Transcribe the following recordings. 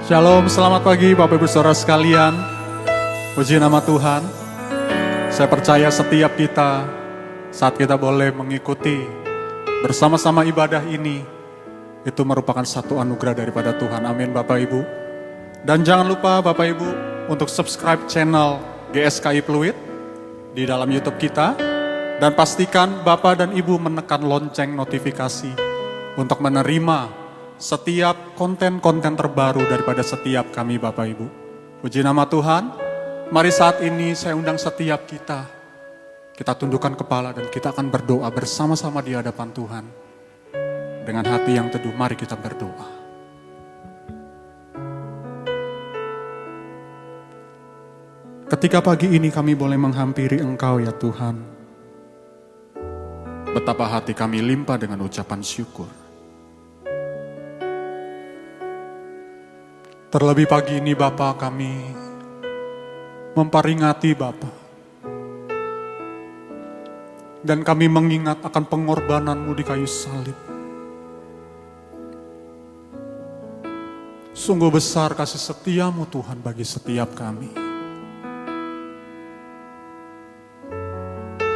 Shalom, selamat pagi Bapak Ibu Saudara sekalian. Puji nama Tuhan. Saya percaya setiap kita saat kita boleh mengikuti bersama-sama ibadah ini, itu merupakan satu anugerah daripada Tuhan. Amin Bapak Ibu. Dan jangan lupa Bapak Ibu untuk subscribe channel GSKI Pluit di dalam YouTube kita. Dan pastikan Bapak dan Ibu menekan lonceng notifikasi untuk menerima setiap konten-konten terbaru daripada setiap kami Bapak Ibu. Puji nama Tuhan. Mari saat ini saya undang setiap kita tundukkan kepala dan kita akan berdoa bersama-sama di hadapan Tuhan. Dengan hati yang teduh, mari kita berdoa. Ketika pagi ini kami boleh menghampiri Engkau ya Tuhan, betapa hati kami limpah dengan ucapan syukur. Terlebih pagi ini Bapa, kami memperingati Bapa. Dan kami mengingat akan pengorbanan-Mu di kayu salib. Sungguh besar kasih setia-Mu Tuhan bagi setiap kami.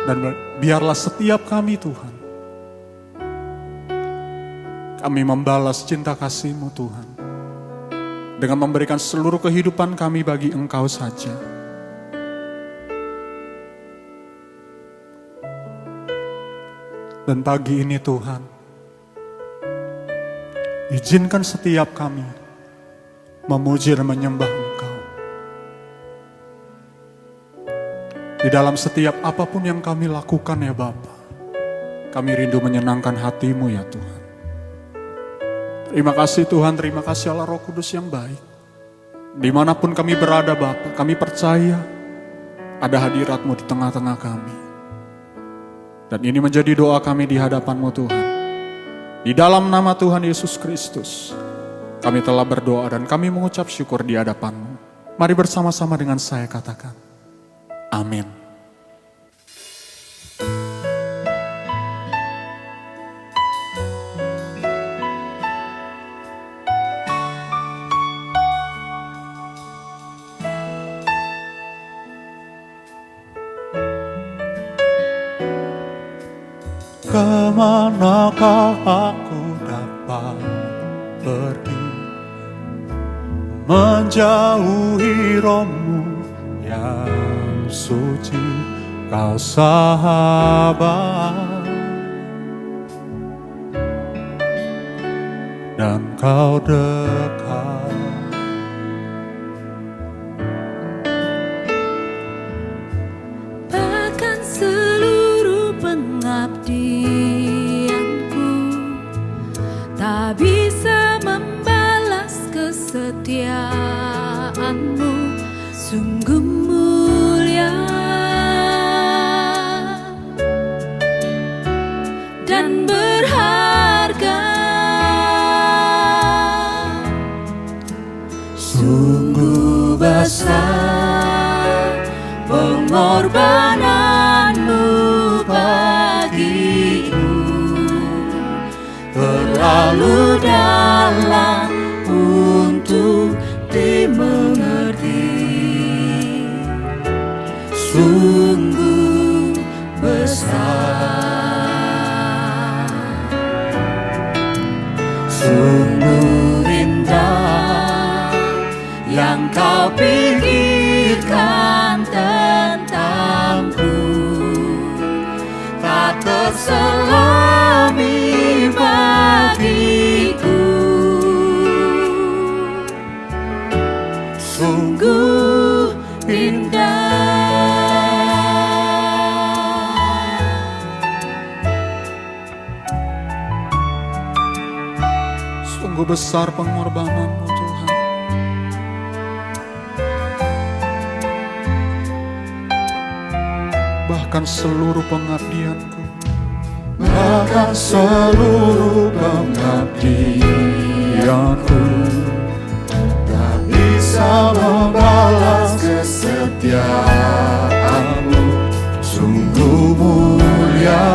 Dan biarlah setiap kami Tuhan, kami membalas cinta kasih-Mu Tuhan, dengan memberikan seluruh kehidupan kami bagi Engkau saja. Dan pagi ini Tuhan, izinkan setiap kami memuji dan menyembah Engkau. Di dalam setiap apapun yang kami lakukan ya Bapa, kami rindu menyenangkan hati-Mu ya Tuhan. Terima kasih Tuhan, terima kasih Allah Roh Kudus yang baik. Dimanapun kami berada Bapa, kami percaya ada hadirat-Mu di tengah-tengah kami. Dan ini menjadi doa kami di hadapan-Mu Tuhan. Di dalam nama Tuhan Yesus Kristus, kami telah berdoa dan kami mengucap syukur di hadapan-Mu. Mari bersama-sama dengan saya katakan, amin. Kemanakah aku dapat pergi, menjauhi roh-Mu yang suci, Kau sahabat dan Kau dekat. Bahkan seluruh pengabdianku tak bisa membalas kesetiaan-Mu, sungguh mulia dan berharga. Sungguh besar pengorbanan-Mu bagiku, terlalu dalam untuk dimengerti. Sungguh besar, sungguh indah yang Kau pikirkan tentangku, tak terselami bagiku. Sungguh indah. Sungguh besar pengorbanan-Mu Tuhan. Bahkan seluruh pengabdianku, bahkan seluruh pengabdianku tak bisa membalas kesetiaan-Mu, sungguh mulia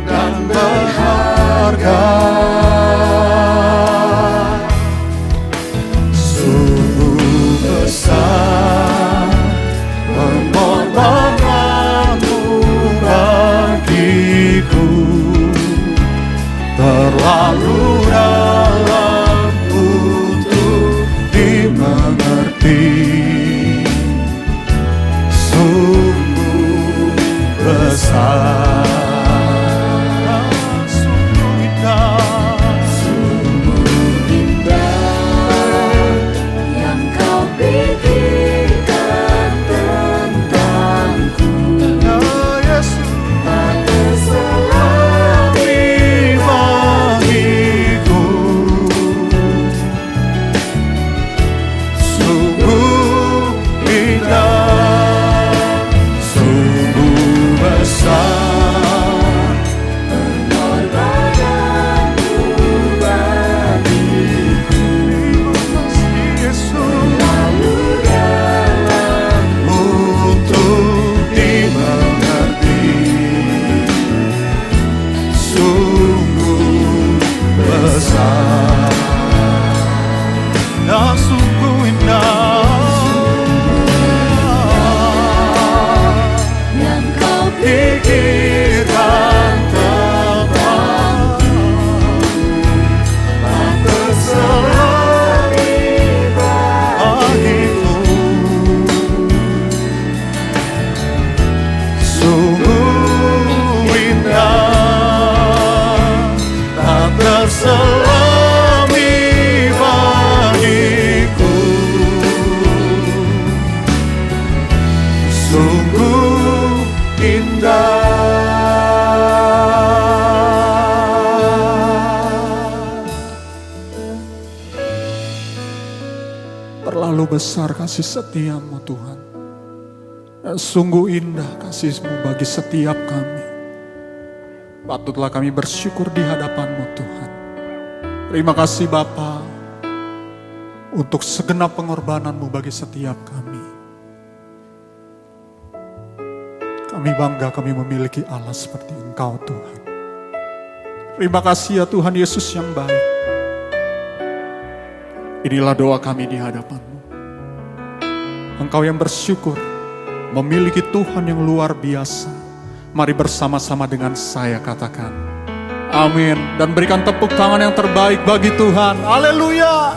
dan berharga. sungguh besar dan sungguh indah yang kau pikirkan tentang tak terselami bagiku. Sungguh indah tak terselami bagiku. Sungguh indah. Terlalu besar kasih setiamu Tuhan. Sungguh indah kasih-Mu bagi setiap kami. Patutlah kami bersyukur di hadapan-Mu Tuhan. Terima kasih Bapa untuk segenap pengorbanan-Mu bagi setiap kami. Kami bangga kami memiliki Allah seperti Engkau Tuhan. Terima kasih ya Tuhan Yesus yang baik. Inilah doa kami di hadapan-Mu. Engkau yang bersyukur memiliki Tuhan yang luar biasa. Mari bersama-sama dengan saya katakan amin. Dan berikan tepuk tangan yang terbaik bagi Tuhan. Haleluya.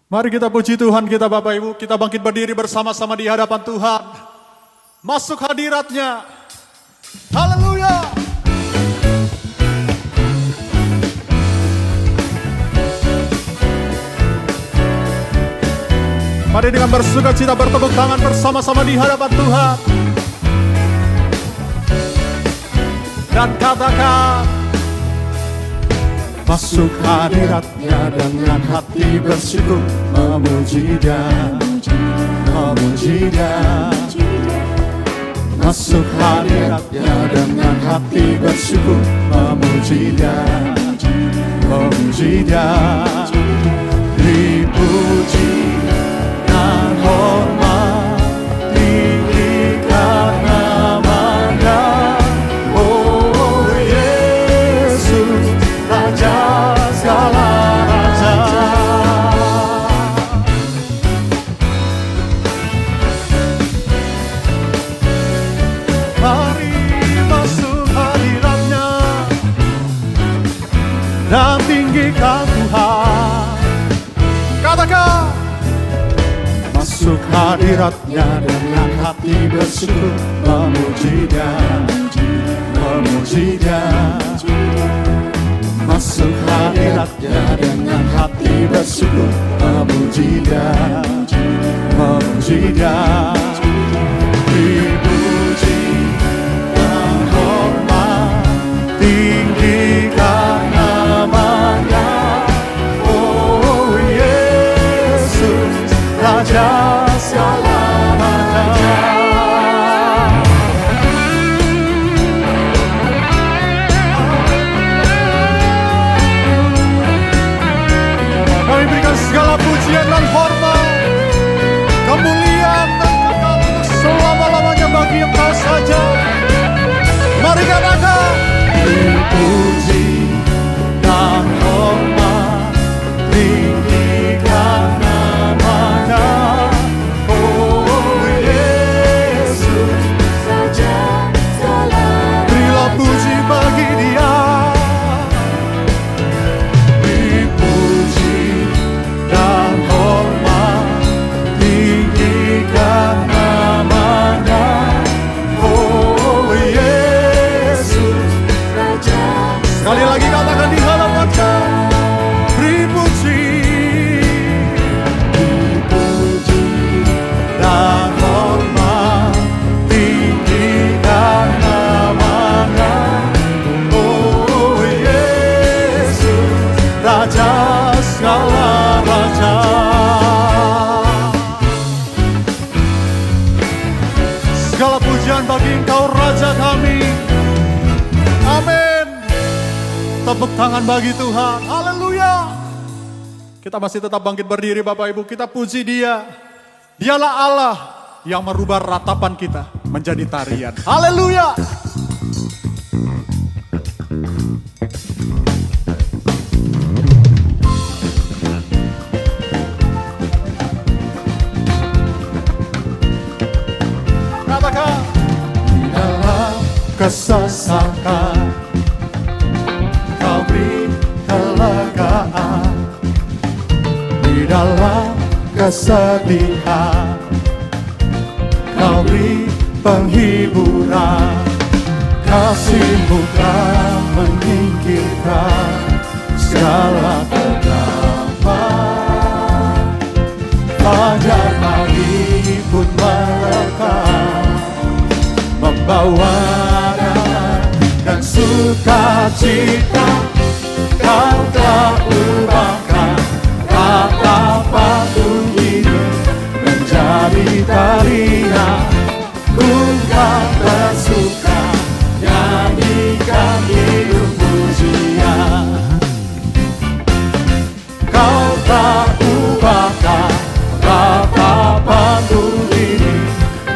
Mari kita puji Tuhan kita Bapak Ibu. Kita bangkit berdiri bersama-sama di hadapan Tuhan. Masuk hadirat-Nya. Haleluya. Mari dengan bersukacita bertepuk tangan bersama-sama di hadapan Tuhan. Dan katakan, masuk hadirat-Nya dengan hati bersyukur, memuji Dia, memuji Dia. Masuk hadirat-Nya dengan hati bersyukur, memuji Dia, memuji Dia. Dipuji dan hormat, tinggikan nama-Nya. Oh Yesus, Raja segala raja. Mari masuk hadirat-Nya dan tinggikan Tuhan. Katakan, masuk hadirat-Nya dengan hati bersyukur, memuji Dia, memuji Dia. Masuk hadirat-Nya dengan hati bersyukur, memuji Dia, memuji Dia. Dipuji dan hormat, tinggikan nama-Nya. Oh Yesus, Raja segala raja. Kami berikan segala pujian dan hormat, kemuliaan dan kekal untuk selama-lamanya bagi Engkau saja. Mari katakan, dipuji dan hormat, tinggikan nama-Nya. Oh Yesus, Raja segala berilah puji bagi Dia. Dipuji dan hormat, tinggikan nama-Nya. Oh Yesus, raja. sekali lagi katakan di hadapan-Nya. Dipuji, dipuji dan hormat, tinggikan nama-Nya. Oh Yesus, Raja segala raja. Segala pujian bagi Engkau Raja kami. Amin. Tepuk tangan bagi Tuhan. Haleluya. Kita masih tetap bangkit berdiri Bapak Ibu. Kita puji Dia. Dialah Allah yang merubah ratapan kita. menjadi tarian. Haleluya. Katakan, di dalam kesesakan Kau beri kelegaan, di dalam kesedihan Kau beri penghiburan. Kasih-Mu telah menyingkirkan segala kegelapan. Fajar pagi pun merekam, membawa damai dan sukacita. Kau telah ubahkan ratapan ini menjadi tarian. Ku kan bersuka, nyanyikan hidup pujian. Kau telah ubahkan ratapan ini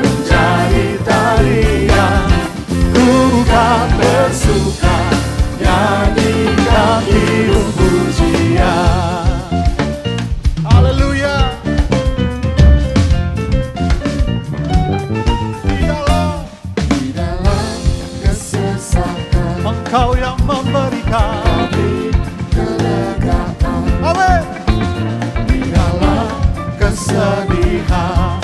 menjadi tarian. Ku kan bersuka, nyanyikan hidup pujian. Haleluya. Di dalam kesesakan Engkau yang memberikan kelegaan. Amin. Di dalam kesedihan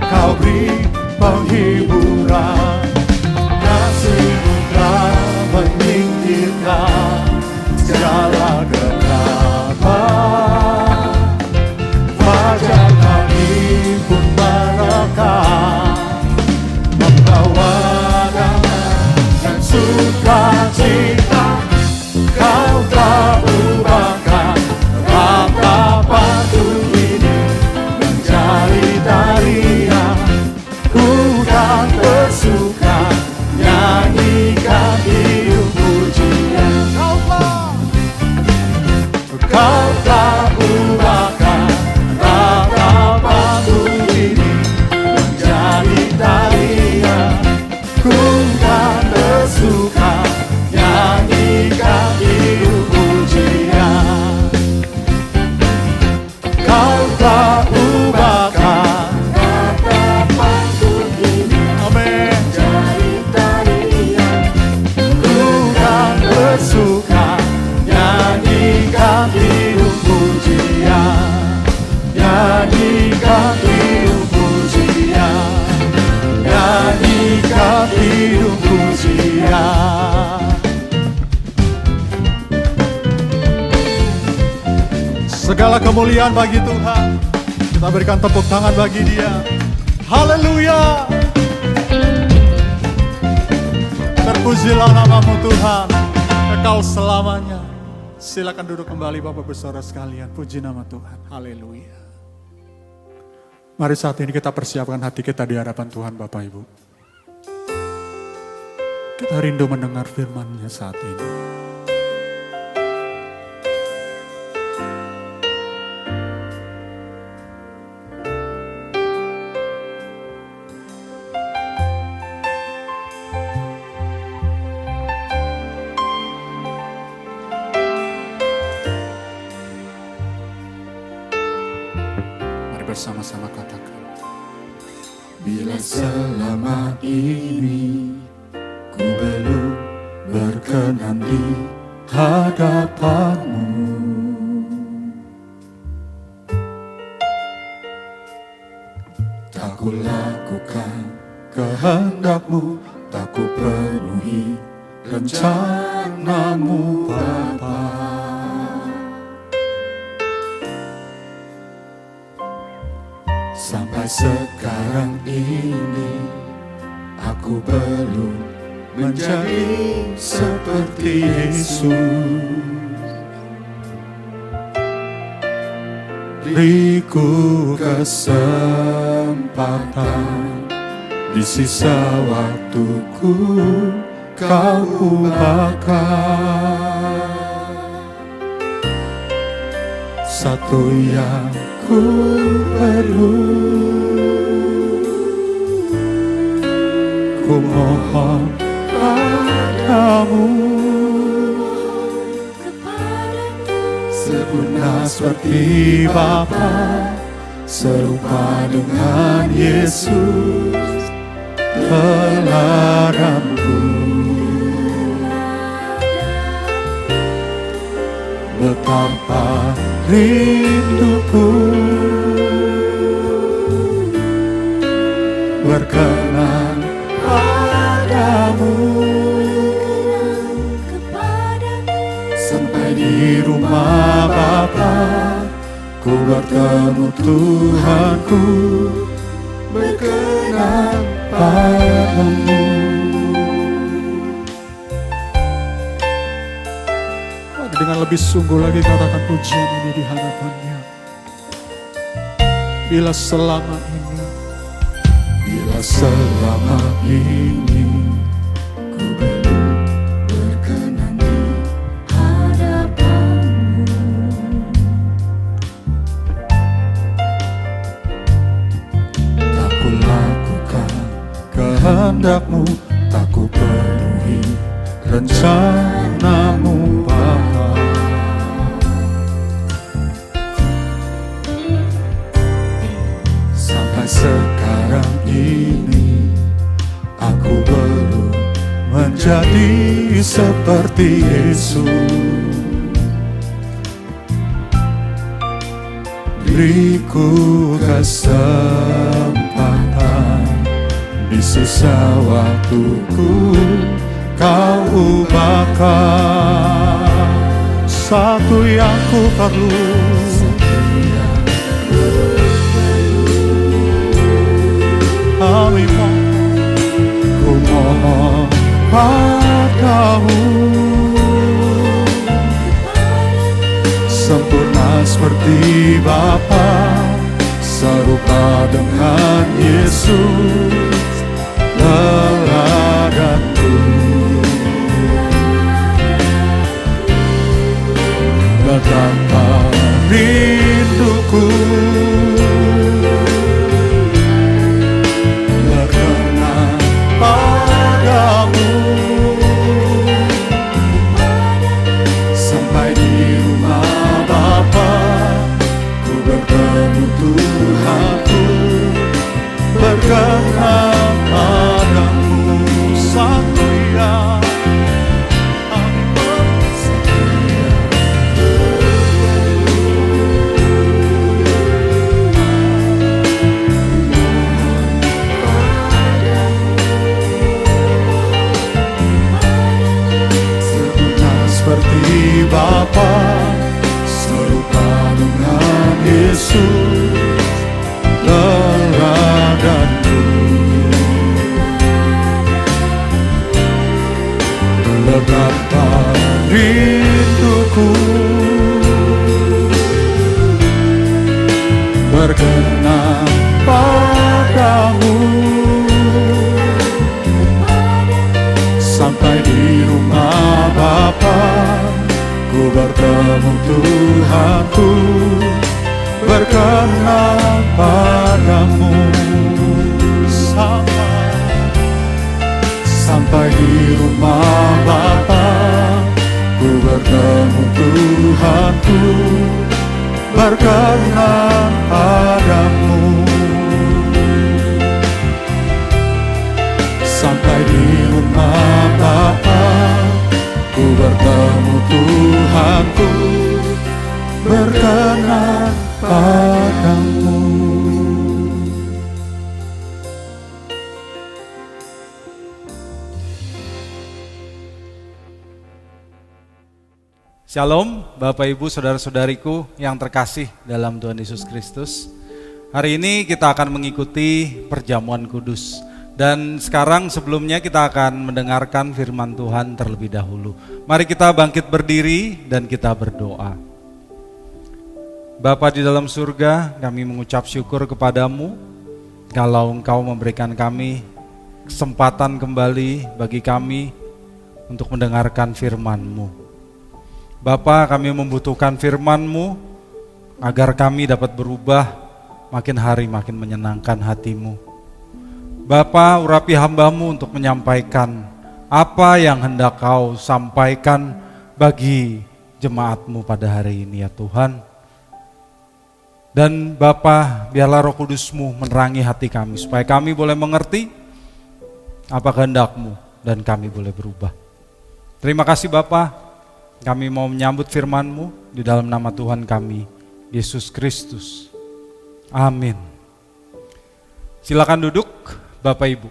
Kau beri penghiburan. Kasih-Mu telah menyingkirkan segala kegelapan. Fajar pagi pun merekam, membawa damai dan sukacita. Kau telah ubahkan ratapan ini menjadi tarian. Ku kan bersuka, nyanyikan hidup pujian. Kau telah ubahkan ratapan ini menjadi tarian. Ku kan bersuka, nyanyikan hidup pujian. Kau telah ubahkan ratapan ini, amin, menjadi tarian. Ku kan bersuka, nyanyikan hidup pujian. Nyanyikan hidup pujian. Nyanyikan hidup pujian. Segala kemuliaan bagi Tuhan. Kita berikan tepuk tangan bagi Dia. Haleluya. Terpujilah nama-Mu Tuhan, kekal selamanya. Silakan duduk kembali Bapak Ibu Saudara sekalian. Puji nama Tuhan. Haleluya. Mari saat ini kita persiapkan hati kita di hadapan Tuhan Bapak Ibu. Kita rindu mendengar firman-Nya saat ini. Bersama-sama katakan, bila selama ini ku belum berkenan di hadapan-Mu, tak ku lakukan kehendak-Mu, tak ku penuhi rencana-Mu Bapa. Sampai sekarang ini aku belum menjadi seperti Yesus. Beriku kesempatan, di sisa waktuku Kau ubahkan satu yang ku perlu. ku mohon padamu, sempurna seperti Bapa, serupa dengan Yesus teladanku. Betapa rinduku berkenan padamu, sampai di rumah Bapa ku bertemu Tuhanku, berkenan padamu. Dengan lebih sungguh lagi katakan pujian ini di hadapannya. Bila selama ini ku belum berkenan di hadapanmu, tak ku lakukan kehendakmu, tak ku penuhi rencanamu Bapa. Sampai sekarang ini aku belum menjadi seperti Yesus. Beriku kesempatan, di sisa waktuku Kau ubahkan satu yang ku perlu. Ku mohon padamu, sempurna seperti Bapa, serupa dengan Yesus teladanku. Betapa rinduku berkenan padamu, sampai di rumah Bapa ku bertemu Tuhanku, berkenan padamu. Satu yang seperti Bapa, serupa dengan Yesus teladanku. Betapa rinduku berkenan padamu, sampai di rumah Bapa ku bertemu Tuhanku, berkenan padamu. Sampai di rumah Bapa ku bertemu Tuhanku, berkenan padamu. Sampai di rumah Bapa ku bertemu Tuhanku, berkenan padamu. Shalom Bapak Ibu Saudara-saudariku yang terkasih dalam Tuhan Yesus Kristus. Hari ini kita akan mengikuti perjamuan kudus. Dan sekarang sebelumnya kita akan mendengarkan firman Tuhan terlebih dahulu. Mari kita bangkit berdiri dan kita berdoa. Bapa di dalam surga, kami mengucap syukur kepadamu kalau Engkau memberikan kami kesempatan kembali bagi kami untuk mendengarkan firman-Mu. Bapa, kami membutuhkan firman-Mu agar kami dapat berubah makin hari makin menyenangkan hati-Mu. Bapa, urapi hamba-Mu untuk menyampaikan apa yang hendak Kau sampaikan bagi jemaat-Mu pada hari ini ya Tuhan. Dan Bapa, biarlah Roh Kudus-Mu menerangi hati kami supaya kami boleh mengerti apa kehendak-Mu dan kami boleh berubah. Terima kasih Bapa, kami mau menyambut firman-Mu di dalam nama Tuhan kami, Yesus Kristus. Amin. Silakan duduk Bapak Ibu.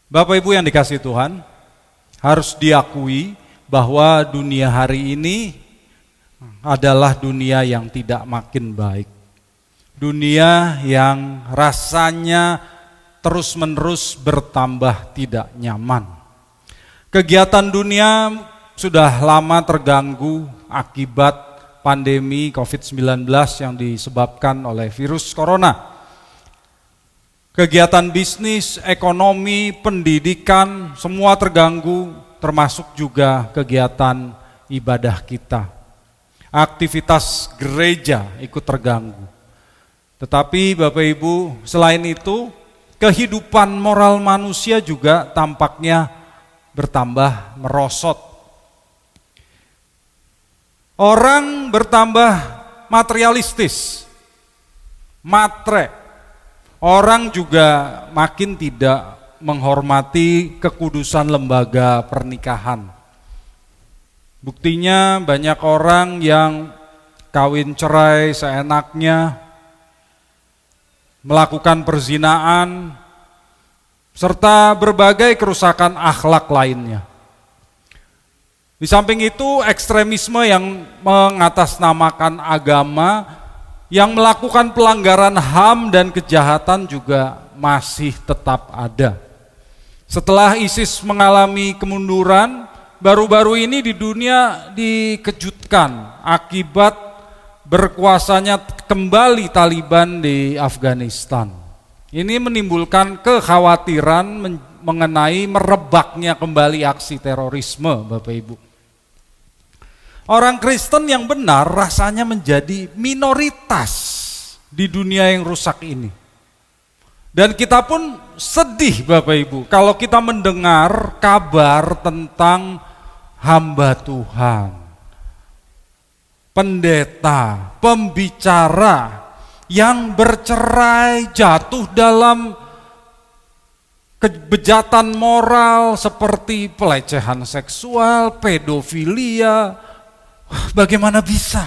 Bapak Ibu yang dikasihi Tuhan, harus diakui bahwa dunia hari ini adalah dunia yang tidak makin baik. Dunia yang rasanya terus-menerus bertambah tidak nyaman. Kegiatan dunia sudah lama terganggu akibat pandemi COVID-19 yang disebabkan oleh virus corona. Kegiatan bisnis, ekonomi, pendidikan, semua terganggu, termasuk juga kegiatan ibadah kita. Aktivitas gereja ikut terganggu. Tetapi Bapak Ibu, selain itu, kehidupan moral manusia juga tampaknya bertambah merosot. Orang bertambah materialistis, matre. Orang juga makin tidak menghormati kekudusan lembaga pernikahan. Buktinya banyak orang yang kawin cerai seenaknya, melakukan perzinaan, serta berbagai kerusakan akhlak lainnya. Di samping itu, ekstremisme yang mengatasnamakan agama, yang melakukan pelanggaran HAM dan kejahatan juga masih tetap ada. Setelah ISIS mengalami kemunduran, baru-baru ini di dunia dikejutkan akibat berkuasanya kembali Taliban di Afghanistan. Ini menimbulkan kekhawatiran mengenai merebaknya kembali aksi terorisme, Bapak Ibu. Orang Kristen yang benar rasanya menjadi minoritas di dunia yang rusak ini. Dan kita pun sedih Bapak Ibu kalau kita mendengar kabar tentang hamba Tuhan, pendeta, pembicara yang bercerai, jatuh dalam kebejatan moral seperti pelecehan seksual, pedofilia. Bagaimana bisa?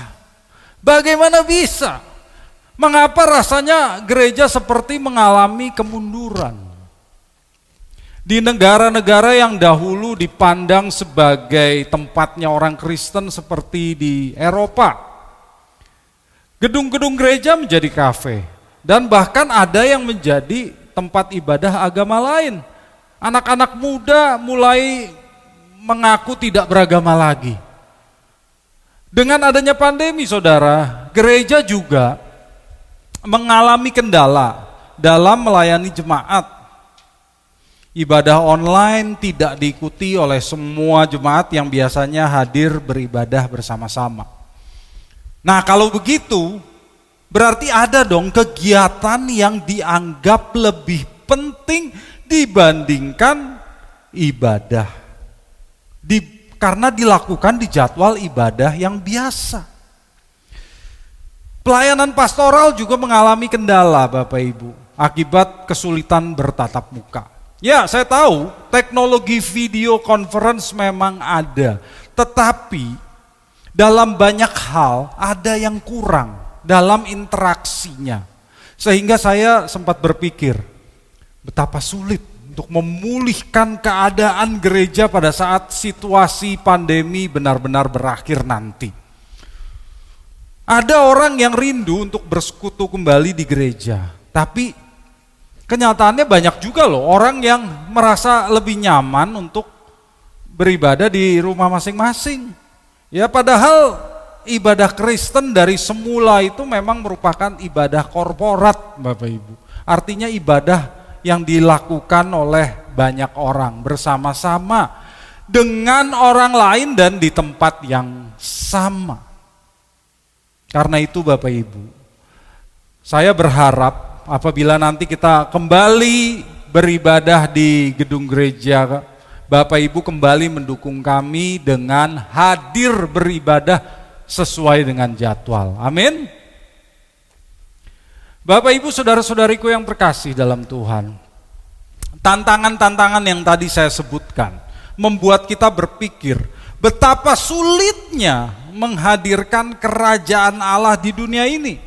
Bagaimana bisa? Mengapa rasanya gereja seperti mengalami kemunduran? Di negara-negara yang dahulu dipandang sebagai tempatnya orang Kristen seperti di Eropa, gedung-gedung gereja menjadi kafe, dan bahkan ada yang menjadi tempat ibadah agama lain. Anak-anak muda mulai mengaku tidak beragama lagi. Dengan adanya pandemi, saudara, gereja juga mengalami kendala dalam melayani jemaat. Ibadah online tidak diikuti oleh semua jemaat yang biasanya hadir beribadah bersama-sama. Nah, kalau begitu, berarti ada dong kegiatan yang dianggap lebih penting dibandingkan ibadah. Karena dilakukan di jadwal ibadah yang biasa. Pelayanan pastoral juga mengalami kendala Bapak Ibu akibat kesulitan bertatap muka. Ya, saya tahu teknologi video conference memang ada, tetapi dalam banyak hal ada yang kurang dalam interaksinya. Sehingga saya sempat berpikir betapa sulit untuk memulihkan keadaan gereja pada saat situasi pandemi benar-benar berakhir nanti. Ada orang yang rindu untuk bersekutu kembali di gereja, tapi kenyataannya banyak juga loh orang yang merasa lebih nyaman untuk beribadah di rumah masing-masing. Ya, padahal ibadah Kristen dari semula itu memang merupakan ibadah korporat, Bapak Ibu. Artinya ibadah yang dilakukan oleh banyak orang bersama-sama dengan orang lain dan di tempat yang sama. Karena itu Bapak Ibu, saya berharap apabila nanti kita kembali beribadah di gedung gereja, Bapak Ibu kembali mendukung kami dengan hadir beribadah sesuai dengan jadwal. Amin. Bapak Ibu saudara-saudariku yang terkasih dalam Tuhan, tantangan-tantangan yang tadi saya sebutkan membuat kita berpikir betapa sulitnya menghadirkan kerajaan Allah di dunia ini.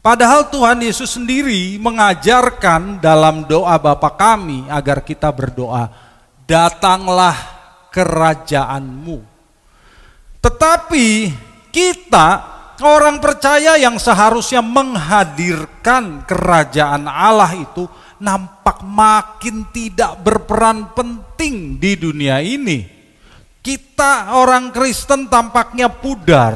Padahal Tuhan Yesus sendiri mengajarkan dalam doa Bapa kami agar kita berdoa, datanglah kerajaanmu. Tetapi kita orang percaya yang seharusnya menghadirkan kerajaan Allah itu nampak makin tidak berperan penting di dunia ini. Kita orang Kristen tampaknya pudar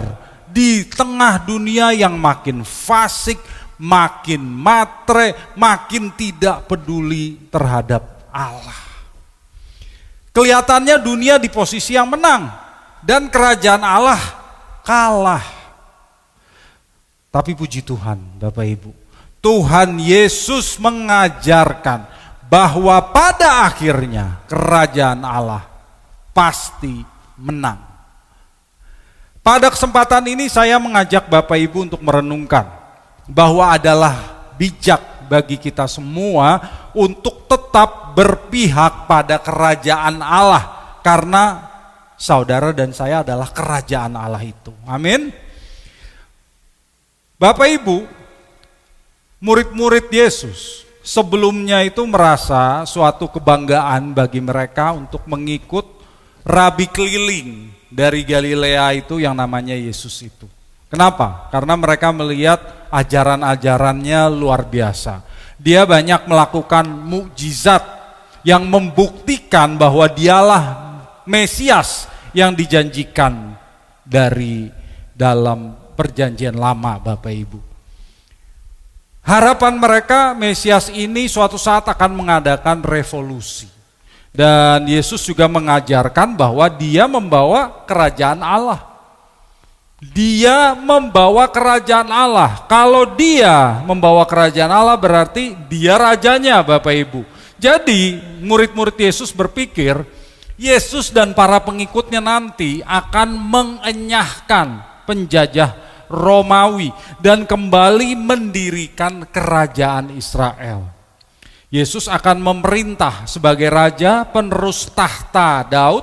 di tengah dunia yang makin fasik, makin matre, makin tidak peduli terhadap Allah. Kelihatannya dunia di posisi yang menang dan kerajaan Allah kalah. Tapi puji Tuhan Bapak Ibu, Tuhan Yesus mengajarkan bahwa pada akhirnya kerajaan Allah pasti menang. Pada kesempatan ini saya mengajak Bapak Ibu untuk merenungkan bahwa adalah bijak bagi kita semua untuk tetap berpihak pada kerajaan Allah, karena saudara dan saya adalah kerajaan Allah itu. Amin. Bapak Ibu, murid-murid Yesus sebelumnya itu merasa suatu kebanggaan bagi mereka untuk mengikut rabi keliling dari Galilea itu yang namanya Yesus itu. Kenapa? Karena mereka melihat ajaran-ajarannya luar biasa. Dia banyak melakukan mukjizat yang membuktikan bahwa dialah Mesias yang dijanjikan dari dalam Perjanjian Lama, Bapak Ibu. Harapan mereka Mesias ini suatu saat akan mengadakan revolusi. Dan Yesus juga mengajarkan bahwa dia membawa kerajaan Allah. Dia membawa kerajaan Allah. Kalau dia membawa kerajaan Allah berarti dia rajanya, Bapak Ibu. Jadi murid-murid Yesus berpikir Yesus dan para pengikutnya nanti akan mengenyahkan penjajah Romawi dan kembali mendirikan kerajaan Israel. Yesus akan memerintah sebagai raja penerus tahta Daud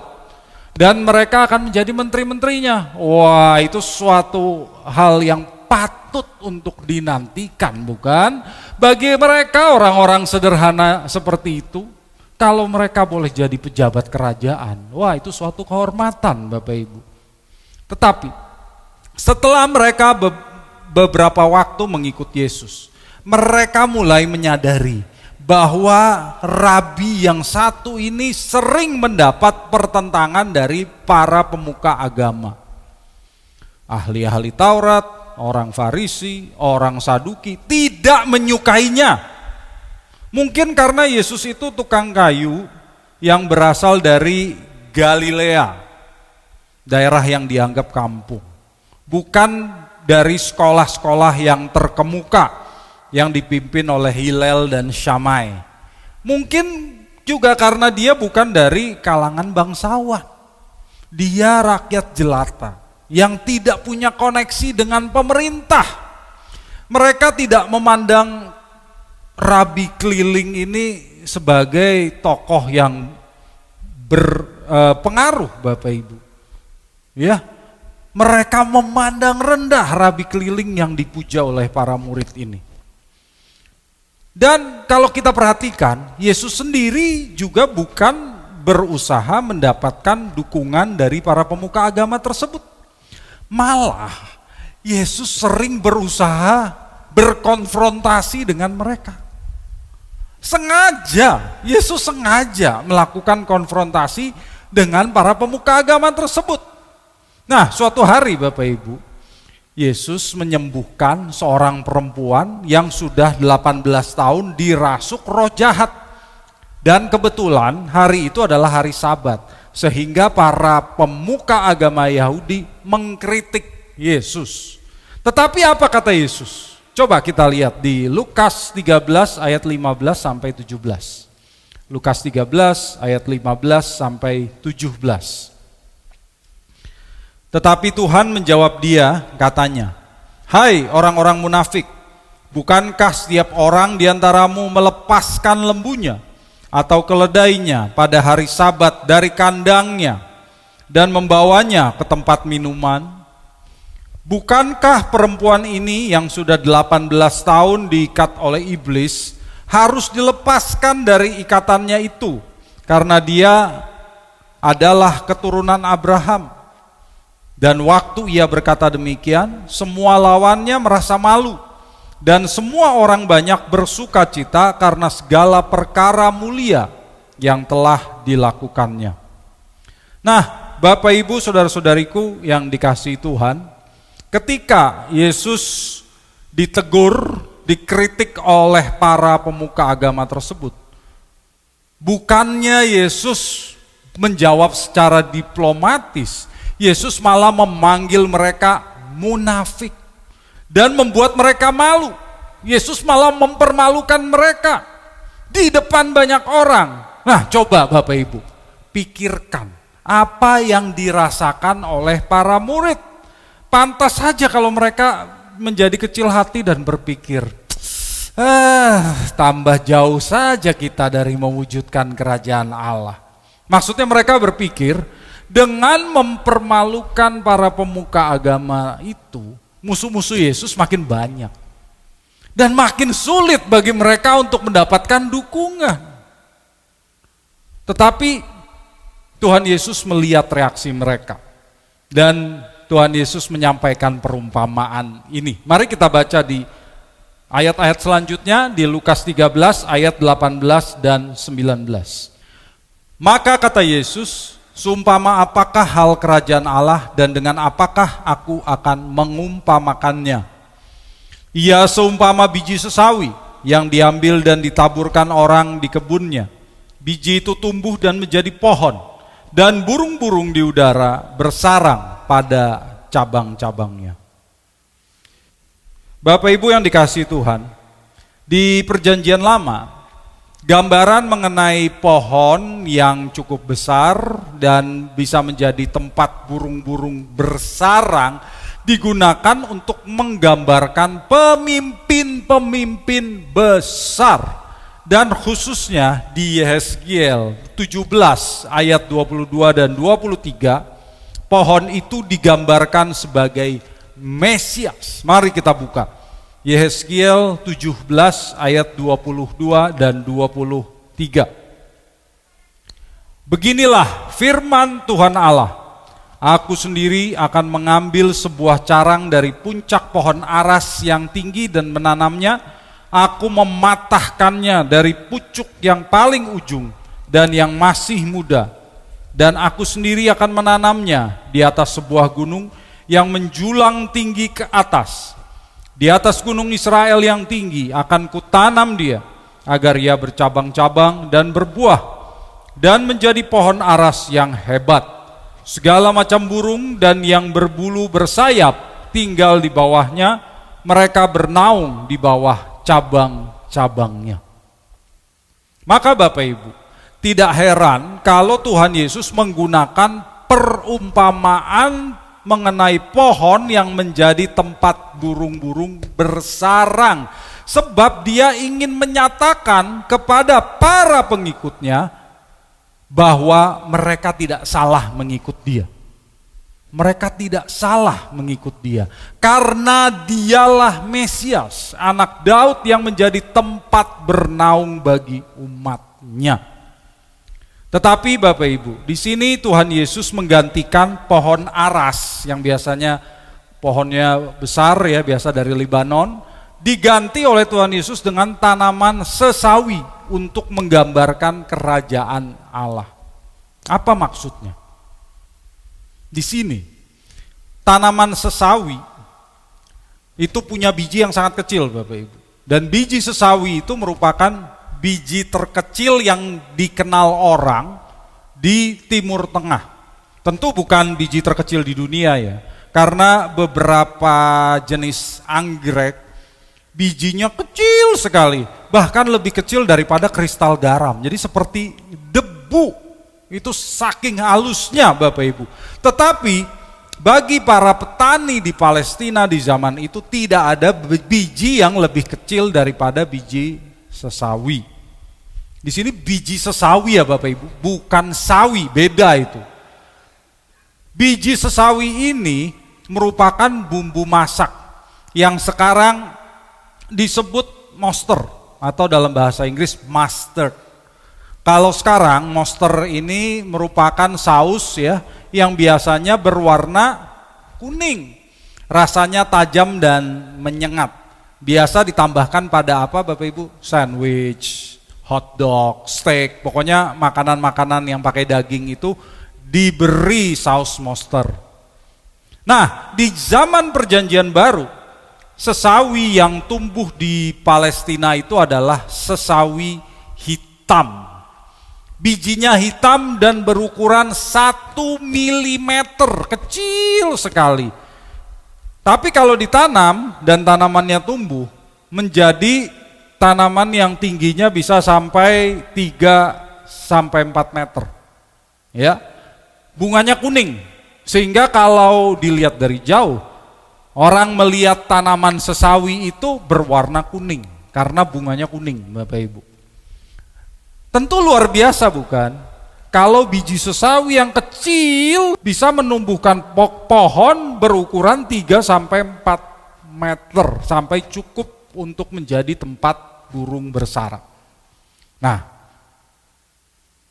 dan mereka akan menjadi menteri-menterinya. Wah, itu suatu hal yang patut untuk dinantikan, bukan? Bagi mereka orang-orang sederhana seperti itu, kalau mereka boleh jadi pejabat kerajaan, wah itu suatu kehormatan Bapak Ibu. Tetapi setelah mereka beberapa waktu mengikut Yesus, mereka mulai menyadari bahwa rabi yang satu ini sering mendapat pertentangan dari para pemuka agama. Ahli-ahli Taurat, orang Farisi, orang Saduki tidak menyukainya. Mungkin karena Yesus itu tukang kayu yang berasal dari Galilea, daerah yang dianggap kampung. Bukan dari sekolah-sekolah yang terkemuka yang dipimpin oleh Hillel dan Shammai. Mungkin juga karena dia bukan dari kalangan bangsawan. Dia rakyat jelata yang tidak punya koneksi dengan pemerintah. Mereka tidak memandang rabi keliling ini sebagai tokoh yang berpengaruh, Bapak Ibu. Ya. Mereka memandang rendah rabi keliling yang dipuja oleh para murid ini. Dan kalau kita perhatikan, Yesus sendiri juga bukan berusaha mendapatkan dukungan dari para pemuka agama tersebut. Malah, Yesus sering berusaha berkonfrontasi dengan mereka. Yesus sengaja melakukan konfrontasi dengan para pemuka agama tersebut. Nah, suatu hari Bapak Ibu, Yesus menyembuhkan seorang perempuan yang sudah 18 tahun dirasuk roh jahat. Dan kebetulan hari itu adalah hari Sabat, sehingga para pemuka agama Yahudi mengkritik Yesus. Tetapi apa kata Yesus? Coba kita lihat di Lukas 13 ayat 15 sampai 17. Lukas 13 ayat 15 sampai 17. Tetapi Tuhan menjawab dia, katanya, "Hai orang-orang munafik, bukankah setiap orang di antaramu melepaskan lembunya atau keledainya pada hari Sabat dari kandangnya dan membawanya ke tempat minuman? Bukankah perempuan ini yang sudah 18 tahun diikat oleh iblis harus dilepaskan dari ikatannya itu karena dia adalah keturunan Abraham?" Dan waktu ia berkata demikian, semua lawannya merasa malu, dan semua orang banyak bersuka cita karena segala perkara mulia yang telah dilakukannya. Nah, Bapak Ibu saudara-saudariku yang dikasihi Tuhan, ketika Yesus ditegur, dikritik oleh para pemuka agama tersebut, bukannya Yesus menjawab secara diplomatis, Yesus malah memanggil mereka munafik dan membuat mereka malu. Yesus malah mempermalukan mereka di depan banyak orang. Nah, coba Bapak Ibu, pikirkan apa yang dirasakan oleh para murid. Pantas saja kalau mereka menjadi kecil hati dan berpikir, tambah jauh saja kita dari mewujudkan kerajaan Allah. Maksudnya mereka berpikir, dengan mempermalukan para pemuka agama itu, musuh-musuh Yesus makin banyak. Dan makin sulit bagi mereka untuk mendapatkan dukungan. Tetapi Tuhan Yesus melihat reaksi mereka. Dan Tuhan Yesus menyampaikan perumpamaan ini. Mari kita baca di ayat-ayat selanjutnya di Lukas 13 ayat 18 dan 19. Maka kata Yesus, "Seumpama apakah hal kerajaan Allah dan dengan apakah aku akan mengumpamakannya? Ia seumpama biji sesawi yang diambil dan ditaburkan orang di kebunnya. Biji itu tumbuh dan menjadi pohon, dan burung-burung di udara bersarang pada cabang-cabangnya." Bapak Ibu yang dikasihi Tuhan, di Perjanjian Lama, gambaran mengenai pohon yang cukup besar dan bisa menjadi tempat burung-burung bersarang digunakan untuk menggambarkan pemimpin-pemimpin besar. Dan khususnya di Yehezkiel 17 ayat 22 dan 23, pohon itu digambarkan sebagai Mesias. Mari kita buka Yehezkiel 17 ayat 22 dan 23. Beginilah firman Tuhan Allah, "Aku sendiri akan mengambil sebuah carang dari puncak pohon aras yang tinggi dan menanamnya. Aku mematahkannya dari pucuk yang paling ujung dan yang masih muda. Dan aku sendiri akan menanamnya di atas sebuah gunung yang menjulang tinggi ke atas. Di atas gunung Israel yang tinggi akan kutanam dia, agar ia bercabang-cabang dan berbuah, dan menjadi pohon aras yang hebat. Segala macam burung dan yang berbulu bersayap tinggal di bawahnya, mereka bernaung di bawah cabang-cabangnya." Maka Bapak Ibu, tidak heran kalau Tuhan Yesus menggunakan perumpamaan mengenai pohon yang menjadi tempat burung-burung bersarang, sebab dia ingin menyatakan kepada para pengikutnya bahwa mereka tidak salah mengikut dia. Mereka tidak salah mengikut dia karena dialah Mesias, anak Daud yang menjadi tempat bernaung bagi umatnya. Tetapi Bapak Ibu, di sini Tuhan Yesus menggantikan pohon aras yang biasanya pohonnya besar ya, biasa dari Libanon, diganti oleh Tuhan Yesus dengan tanaman sesawi untuk menggambarkan kerajaan Allah. Apa maksudnya? Di sini tanaman sesawi itu punya biji yang sangat kecil Bapak Ibu. Dan biji sesawi itu merupakan biji terkecil yang dikenal orang di Timur Tengah. Tentu bukan biji terkecil di dunia ya, karena beberapa jenis anggrek Bijinya kecil sekali, bahkan lebih kecil daripada kristal garam. Jadi seperti debu, itu saking halusnya Bapak Ibu. Tetapi bagi para petani di Palestina di zaman itu tidak ada biji yang lebih kecil daripada biji sesawi. Di sini biji sesawi ya Bapak Ibu, bukan sawi, beda itu. Biji sesawi ini merupakan bumbu masak yang sekarang disebut mustard atau dalam bahasa Inggris mustard. Kalau sekarang mustard ini merupakan saus ya yang biasanya berwarna kuning. Rasanya tajam dan menyengat. Biasa ditambahkan pada apa Bapak Ibu? Sandwich, hot dog, steak, pokoknya makanan-makanan yang pakai daging itu diberi saus mustard. Nah, di zaman Perjanjian Baru, sesawi yang tumbuh di Palestina itu adalah sesawi hitam. Bijinya hitam dan berukuran 1 mm, kecil sekali. Tapi kalau ditanam dan tanamannya tumbuh, menjadi tanaman yang tingginya bisa sampai 3-4 meter. Ya. Bunganya kuning, sehingga kalau dilihat dari jauh, orang melihat tanaman sesawi itu berwarna kuning karena bunganya kuning, Bapak Ibu. Tentu luar biasa bukan? Kalau biji sesawi yang kecil bisa menumbuhkan pohon berukuran 3-4 meter sampai cukup untuk menjadi tempat burung bersarang. Nah,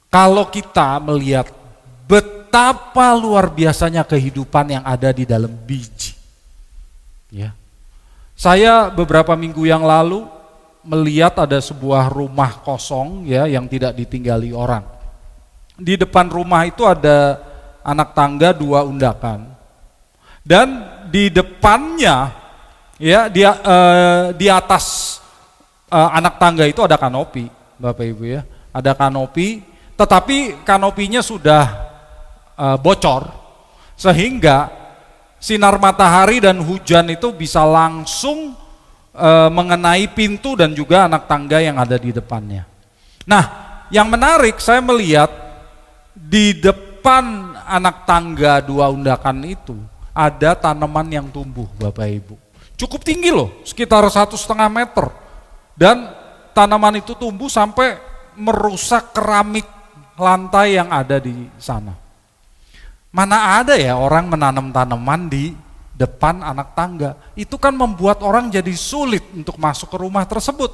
kalau kita melihat betapa luar biasanya kehidupan yang ada di dalam biji. Ya. Saya beberapa minggu yang lalu melihat ada sebuah rumah kosong ya yang tidak ditinggali orang. Di depan rumah itu ada anak tangga 2 undakan. Dan di depannya ya di atas anak tangga itu ada kanopi, Bapak Ibu ya. Ada kanopi, tetapi kanopinya sudah bocor sehingga sinar matahari dan hujan itu bisa langsung mengenai pintu dan juga anak tangga yang ada di depannya. Nah, yang menarik saya melihat di depan anak tangga 2 undakan itu ada tanaman yang tumbuh Bapak Ibu. Cukup tinggi loh, sekitar 1,5 meter. Dan tanaman itu tumbuh sampai merusak keramik lantai yang ada di sana. Mana ada ya orang menanam tanaman di depan anak tangga. Itu kan membuat orang jadi sulit untuk masuk ke rumah tersebut.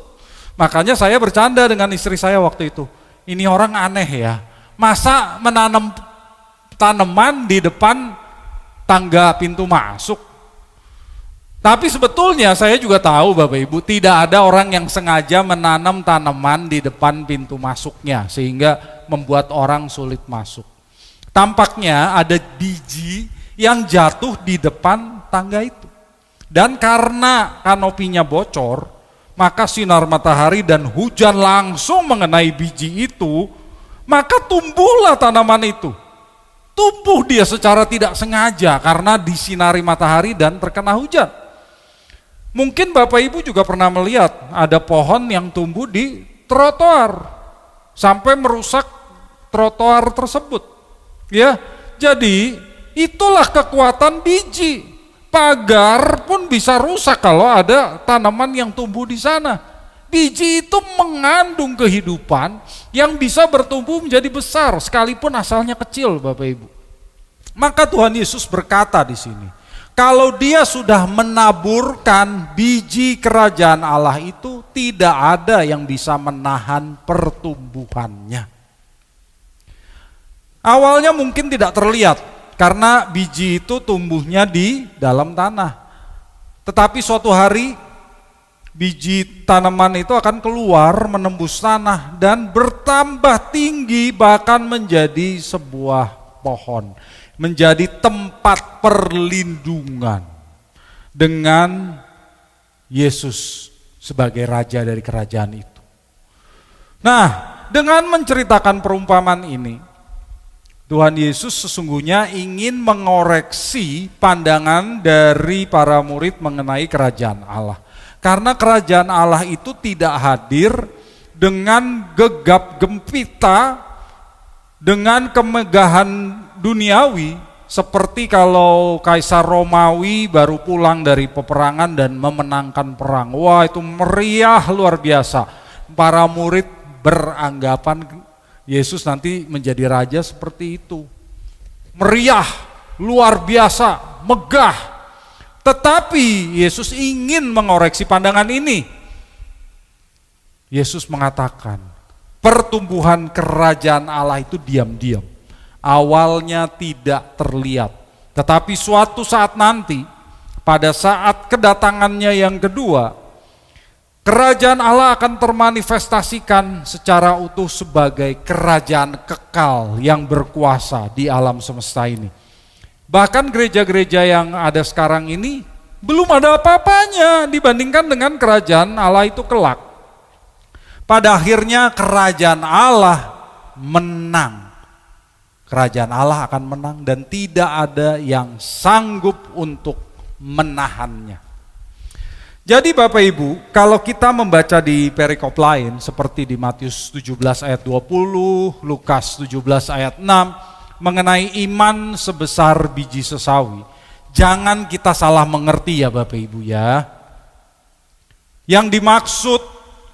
Makanya saya bercanda dengan istri saya waktu itu. Ini orang aneh ya. Masa menanam tanaman di depan tangga pintu masuk? Tapi sebetulnya saya juga tahu Bapak Ibu, tidak ada orang yang sengaja menanam tanaman di depan pintu masuknya sehingga membuat orang sulit masuk. Tampaknya ada biji yang jatuh di depan tangga itu. Dan karena kanopinya bocor, maka sinar matahari dan hujan langsung mengenai biji itu, maka tumbuhlah tanaman itu. Tumbuh dia secara tidak sengaja karena disinari matahari dan terkena hujan. Mungkin Bapak Ibu juga pernah melihat ada pohon yang tumbuh di trotoar sampai merusak trotoar tersebut. Ya, jadi itulah kekuatan biji. Pagar pun bisa rusak kalau ada tanaman yang tumbuh di sana. Biji itu mengandung kehidupan yang bisa bertumbuh menjadi besar sekalipun asalnya kecil, Bapak Ibu. Maka Tuhan Yesus berkata di sini, kalau Dia sudah menaburkan biji kerajaan Allah itu, tidak ada yang bisa menahan pertumbuhannya. Awalnya mungkin tidak terlihat karena biji itu tumbuhnya di dalam tanah. Tetapi suatu hari biji tanaman itu akan keluar menembus tanah dan bertambah tinggi bahkan menjadi sebuah pohon, menjadi tempat perlindungan dengan Yesus sebagai raja dari kerajaan itu. Nah, dengan menceritakan perumpamaan ini, Tuhan Yesus sesungguhnya ingin mengoreksi pandangan dari para murid mengenai kerajaan Allah. Karena kerajaan Allah itu tidak hadir dengan gegap gempita, dengan kemegahan duniawi, seperti kalau Kaisar Romawi baru pulang dari peperangan dan memenangkan perang. Wah, itu meriah luar biasa. Para murid beranggapan Yesus nanti menjadi raja seperti itu. Meriah, luar biasa, megah. Tetapi Yesus ingin mengoreksi pandangan ini. Yesus mengatakan, pertumbuhan kerajaan Allah itu diam-diam. Awalnya tidak terlihat, tetapi suatu saat nanti, pada saat kedatangannya yang kedua, kerajaan Allah akan termanifestasikan secara utuh sebagai kerajaan kekal yang berkuasa di alam semesta ini. Bahkan gereja-gereja yang ada sekarang ini belum ada apa-apanya dibandingkan dengan kerajaan Allah itu kelak. Pada akhirnya kerajaan Allah menang. Kerajaan Allah akan menang dan tidak ada yang sanggup untuk menahannya. Jadi Bapak Ibu, kalau kita membaca di perikop lain seperti di Matius 17 ayat 20, Lukas 17 ayat 6 mengenai iman sebesar biji sesawi, jangan kita salah mengerti ya Bapak Ibu ya. Yang dimaksud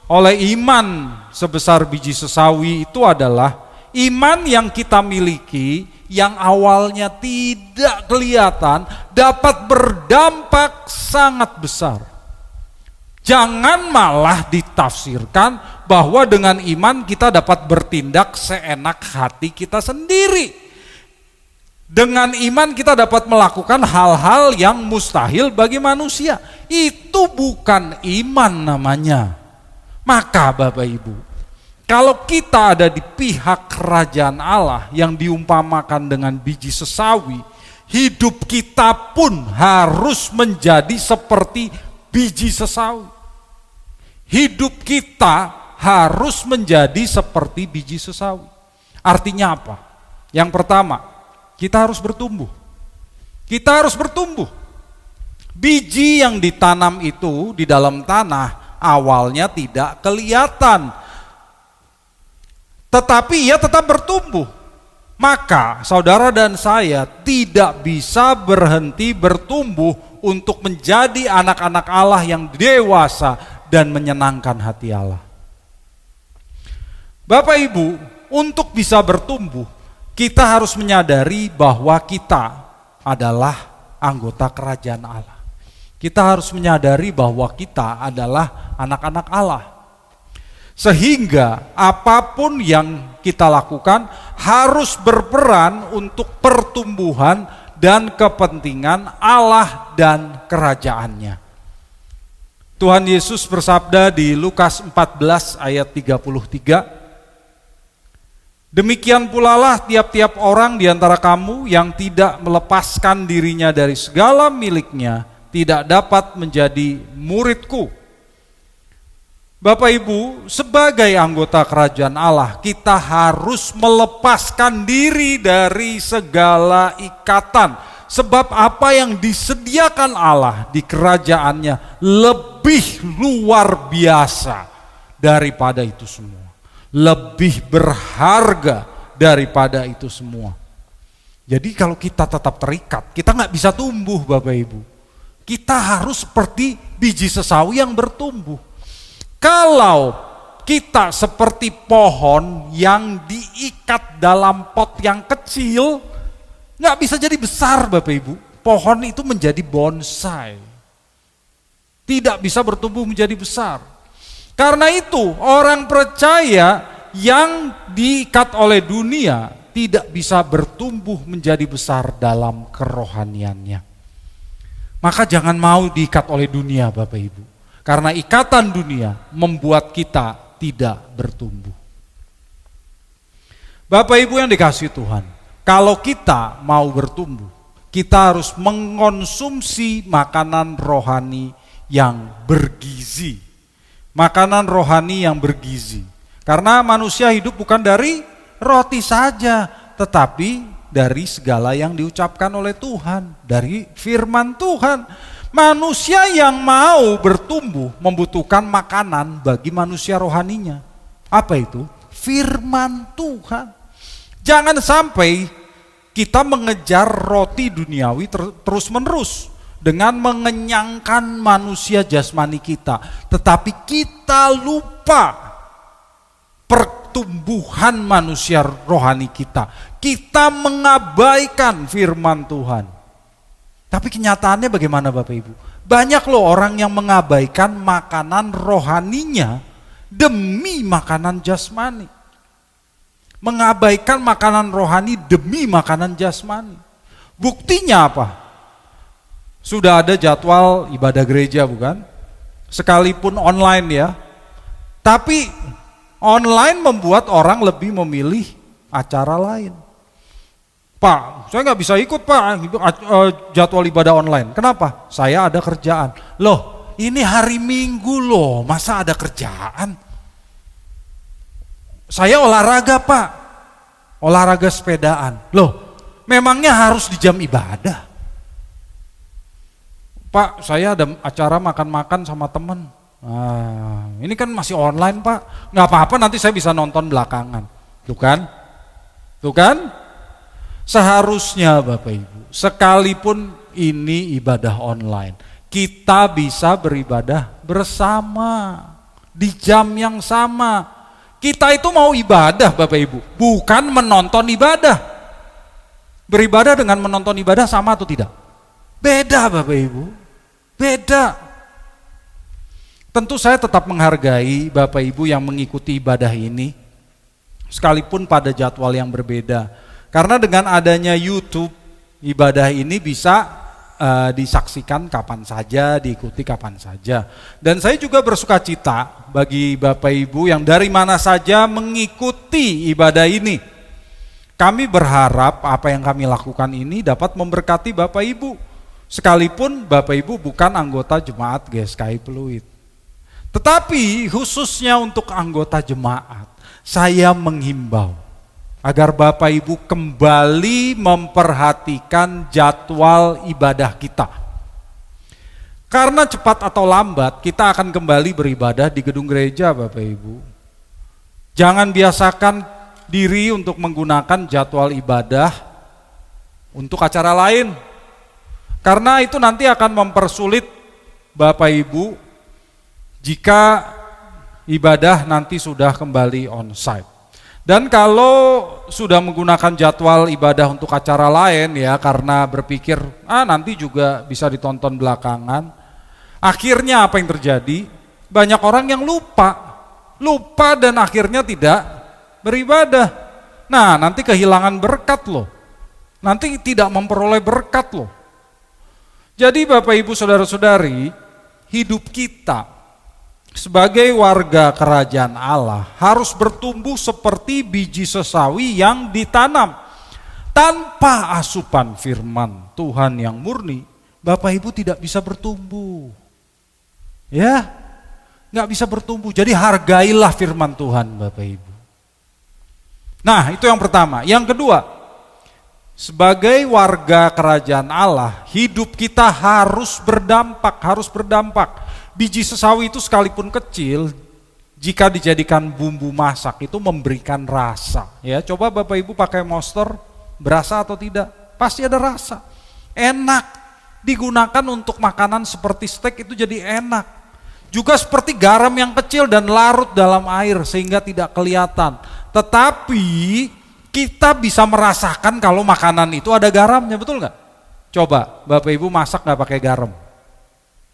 oleh iman sebesar biji sesawi itu adalah iman yang kita miliki yang awalnya tidak kelihatan dapat berdampak sangat besar. Jangan malah ditafsirkan bahwa dengan iman kita dapat bertindak seenak hati kita sendiri. Dengan iman kita dapat melakukan hal-hal yang mustahil bagi manusia. Itu bukan iman namanya. Maka Bapak Ibu, kalau kita ada di pihak kerajaan Allah yang diumpamakan dengan biji sesawi, hidup kita pun harus menjadi seperti biji sesawi. Hidup kita harus menjadi seperti biji sesawi. Artinya apa? Yang pertama, kita harus bertumbuh. Kita harus bertumbuh. Biji yang ditanam itu di dalam tanah awalnya tidak kelihatan, tetapi ia tetap bertumbuh. Maka saudara dan saya tidak bisa berhenti bertumbuh untuk menjadi anak-anak Allah yang dewasa dan menyenangkan hati Allah. Bapak Ibu, untuk bisa bertumbuh, kita harus menyadari bahwa kita adalah anggota kerajaan Allah. Kita harus menyadari bahwa kita adalah anak-anak Allah. Sehingga apapun yang kita lakukan harus berperan untuk pertumbuhan dan kepentingan Allah dan kerajaannya. Tuhan Yesus bersabda di Lukas 14 ayat 33, demikian pula lah tiap-tiap orang di antara kamu yang tidak melepaskan dirinya dari segala miliknya tidak dapat menjadi muridku. Bapak Ibu, sebagai anggota kerajaan Allah, kita harus melepaskan diri dari segala ikatan. Sebab apa yang disediakan Allah di kerajaannya lebih luar biasa daripada itu semua. Lebih berharga daripada itu semua. Jadi kalau kita tetap terikat, kita nggak bisa tumbuh Bapak Ibu. Kita harus seperti biji sesawi yang bertumbuh. Kalau kita seperti pohon yang diikat dalam pot yang kecil, nggak bisa jadi besar Bapak Ibu. Pohon itu menjadi bonsai. Tidak bisa bertumbuh menjadi besar. Karena itu orang percaya yang diikat oleh dunia tidak bisa bertumbuh menjadi besar dalam kerohaniannya. Maka jangan mau diikat oleh dunia Bapak Ibu. Karena ikatan dunia membuat kita tidak bertumbuh. Bapak Ibu yang dikasihi Tuhan, kalau kita mau bertumbuh, kita harus mengonsumsi makanan rohani yang bergizi. Makanan rohani yang bergizi. Karena manusia hidup bukan dari roti saja, tetapi dari segala yang diucapkan oleh Tuhan, dari firman Tuhan. Manusia yang mau bertumbuh membutuhkan makanan bagi manusia rohaninya. Apa itu? Firman Tuhan. Jangan sampai kita mengejar roti duniawi terus-menerus dengan mengenyangkan manusia jasmani kita, tetapi kita lupa pertumbuhan manusia rohani kita. Kita mengabaikan firman Tuhan. Tapi kenyataannya bagaimana Bapak Ibu? Banyak loh orang yang mengabaikan makanan rohaninya demi makanan jasmani. Mengabaikan makanan rohani demi makanan jasmani. Buktinya apa? Sudah ada jadwal ibadah gereja bukan? Sekalipun online ya. Tapi online membuat orang lebih memilih acara lain. Pak, saya nggak bisa ikut Pak jadwal ibadah online. Kenapa? Saya ada kerjaan. Loh, ini hari Minggu loh, masa ada kerjaan? Saya olahraga Pak, olahraga sepedaan. Loh, memangnya harus di jam ibadah? Pak, saya ada acara makan-makan sama teman. Ini kan masih online Pak, nggak apa-apa nanti saya bisa nonton belakangan. Tuh kan? Seharusnya Bapak Ibu, sekalipun ini ibadah online, kita bisa beribadah bersama, di jam yang sama. Kita itu mau ibadah Bapak Ibu, bukan menonton ibadah. Beribadah dengan menonton ibadah sama atau tidak? Beda Bapak Ibu, beda. Tentu saya tetap menghargai Bapak Ibu yang mengikuti ibadah ini, sekalipun pada jadwal yang berbeda. Karena dengan adanya YouTube, ibadah ini bisa disaksikan kapan saja, diikuti kapan saja. Dan saya juga bersuka cita bagi Bapak Ibu yang dari mana saja mengikuti ibadah ini. Kami berharap apa yang kami lakukan ini dapat memberkati Bapak Ibu. Sekalipun Bapak Ibu bukan anggota jemaat GSKI Pluit. Tetapi khususnya untuk anggota jemaat, saya menghimbau agar Bapak Ibu kembali memperhatikan jadwal ibadah kita. Karena cepat atau lambat kita akan kembali beribadah di gedung gereja Bapak Ibu. Jangan biasakan diri untuk menggunakan jadwal ibadah untuk acara lain. Karena itu nanti akan mempersulit Bapak Ibu jika ibadah nanti sudah kembali onsite. Dan kalau sudah menggunakan jadwal ibadah untuk acara lain ya karena berpikir nanti juga bisa ditonton belakangan, akhirnya apa yang terjadi? Banyak orang yang lupa dan akhirnya tidak beribadah. Nah, nanti kehilangan berkat loh. Nanti tidak memperoleh berkat loh. Jadi Bapak Ibu Saudara-saudari, hidup kita sebagai warga kerajaan Allah harus bertumbuh seperti biji sesawi yang ditanam. Tanpa asupan firman Tuhan yang murni, Bapak Ibu tidak bisa bertumbuh. Ya, nggak bisa bertumbuh. Jadi hargailah firman Tuhan Bapak Ibu. Nah, itu yang pertama. Yang kedua, sebagai warga kerajaan Allah, hidup kita harus berdampak. Biji sesawi itu sekalipun kecil, jika dijadikan bumbu masak itu memberikan rasa. Ya, coba Bapak Ibu pakai monster, berasa atau tidak? Pasti ada rasa. Enak, digunakan untuk makanan seperti steak itu jadi enak. Juga seperti garam yang kecil dan larut dalam air sehingga tidak kelihatan. Tetapi kita bisa merasakan kalau makanan itu ada garamnya, betul nggak? Coba Bapak Ibu masak nggak pakai garam?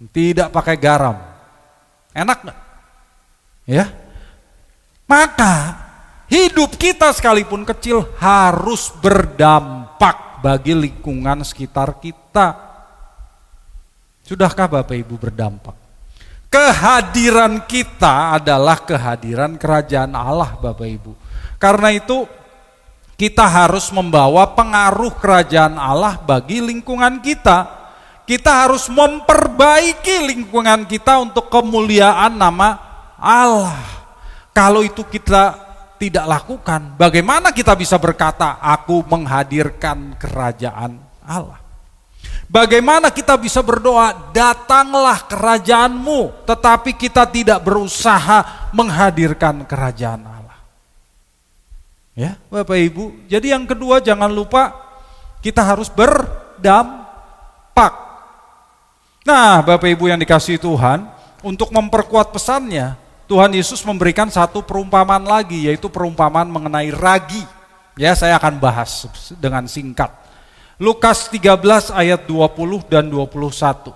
Tidak pakai garam, enak gak? Ya, maka hidup kita sekalipun kecil harus berdampak bagi lingkungan sekitar kita. Sudahkah Bapak Ibu berdampak? Kehadiran kita adalah kehadiran kerajaan Allah Bapak Ibu. Karena itu kita harus membawa pengaruh kerajaan Allah bagi lingkungan kita. Kita harus memperbaiki lingkungan kita untuk kemuliaan nama Allah. Kalau itu kita tidak lakukan, bagaimana kita bisa berkata, aku menghadirkan kerajaan Allah? Bagaimana kita bisa berdoa, datanglah kerajaan-Mu, tetapi kita tidak berusaha menghadirkan kerajaan Allah. Ya, Bapak Ibu. Jadi yang kedua, jangan lupa kita harus berdampak. Nah, Bapak Ibu yang dikasihi Tuhan, untuk memperkuat pesannya, Tuhan Yesus memberikan satu perumpamaan lagi, yaitu perumpamaan mengenai ragi. Ya, saya akan bahas dengan singkat. Lukas 13 ayat 20 dan 21.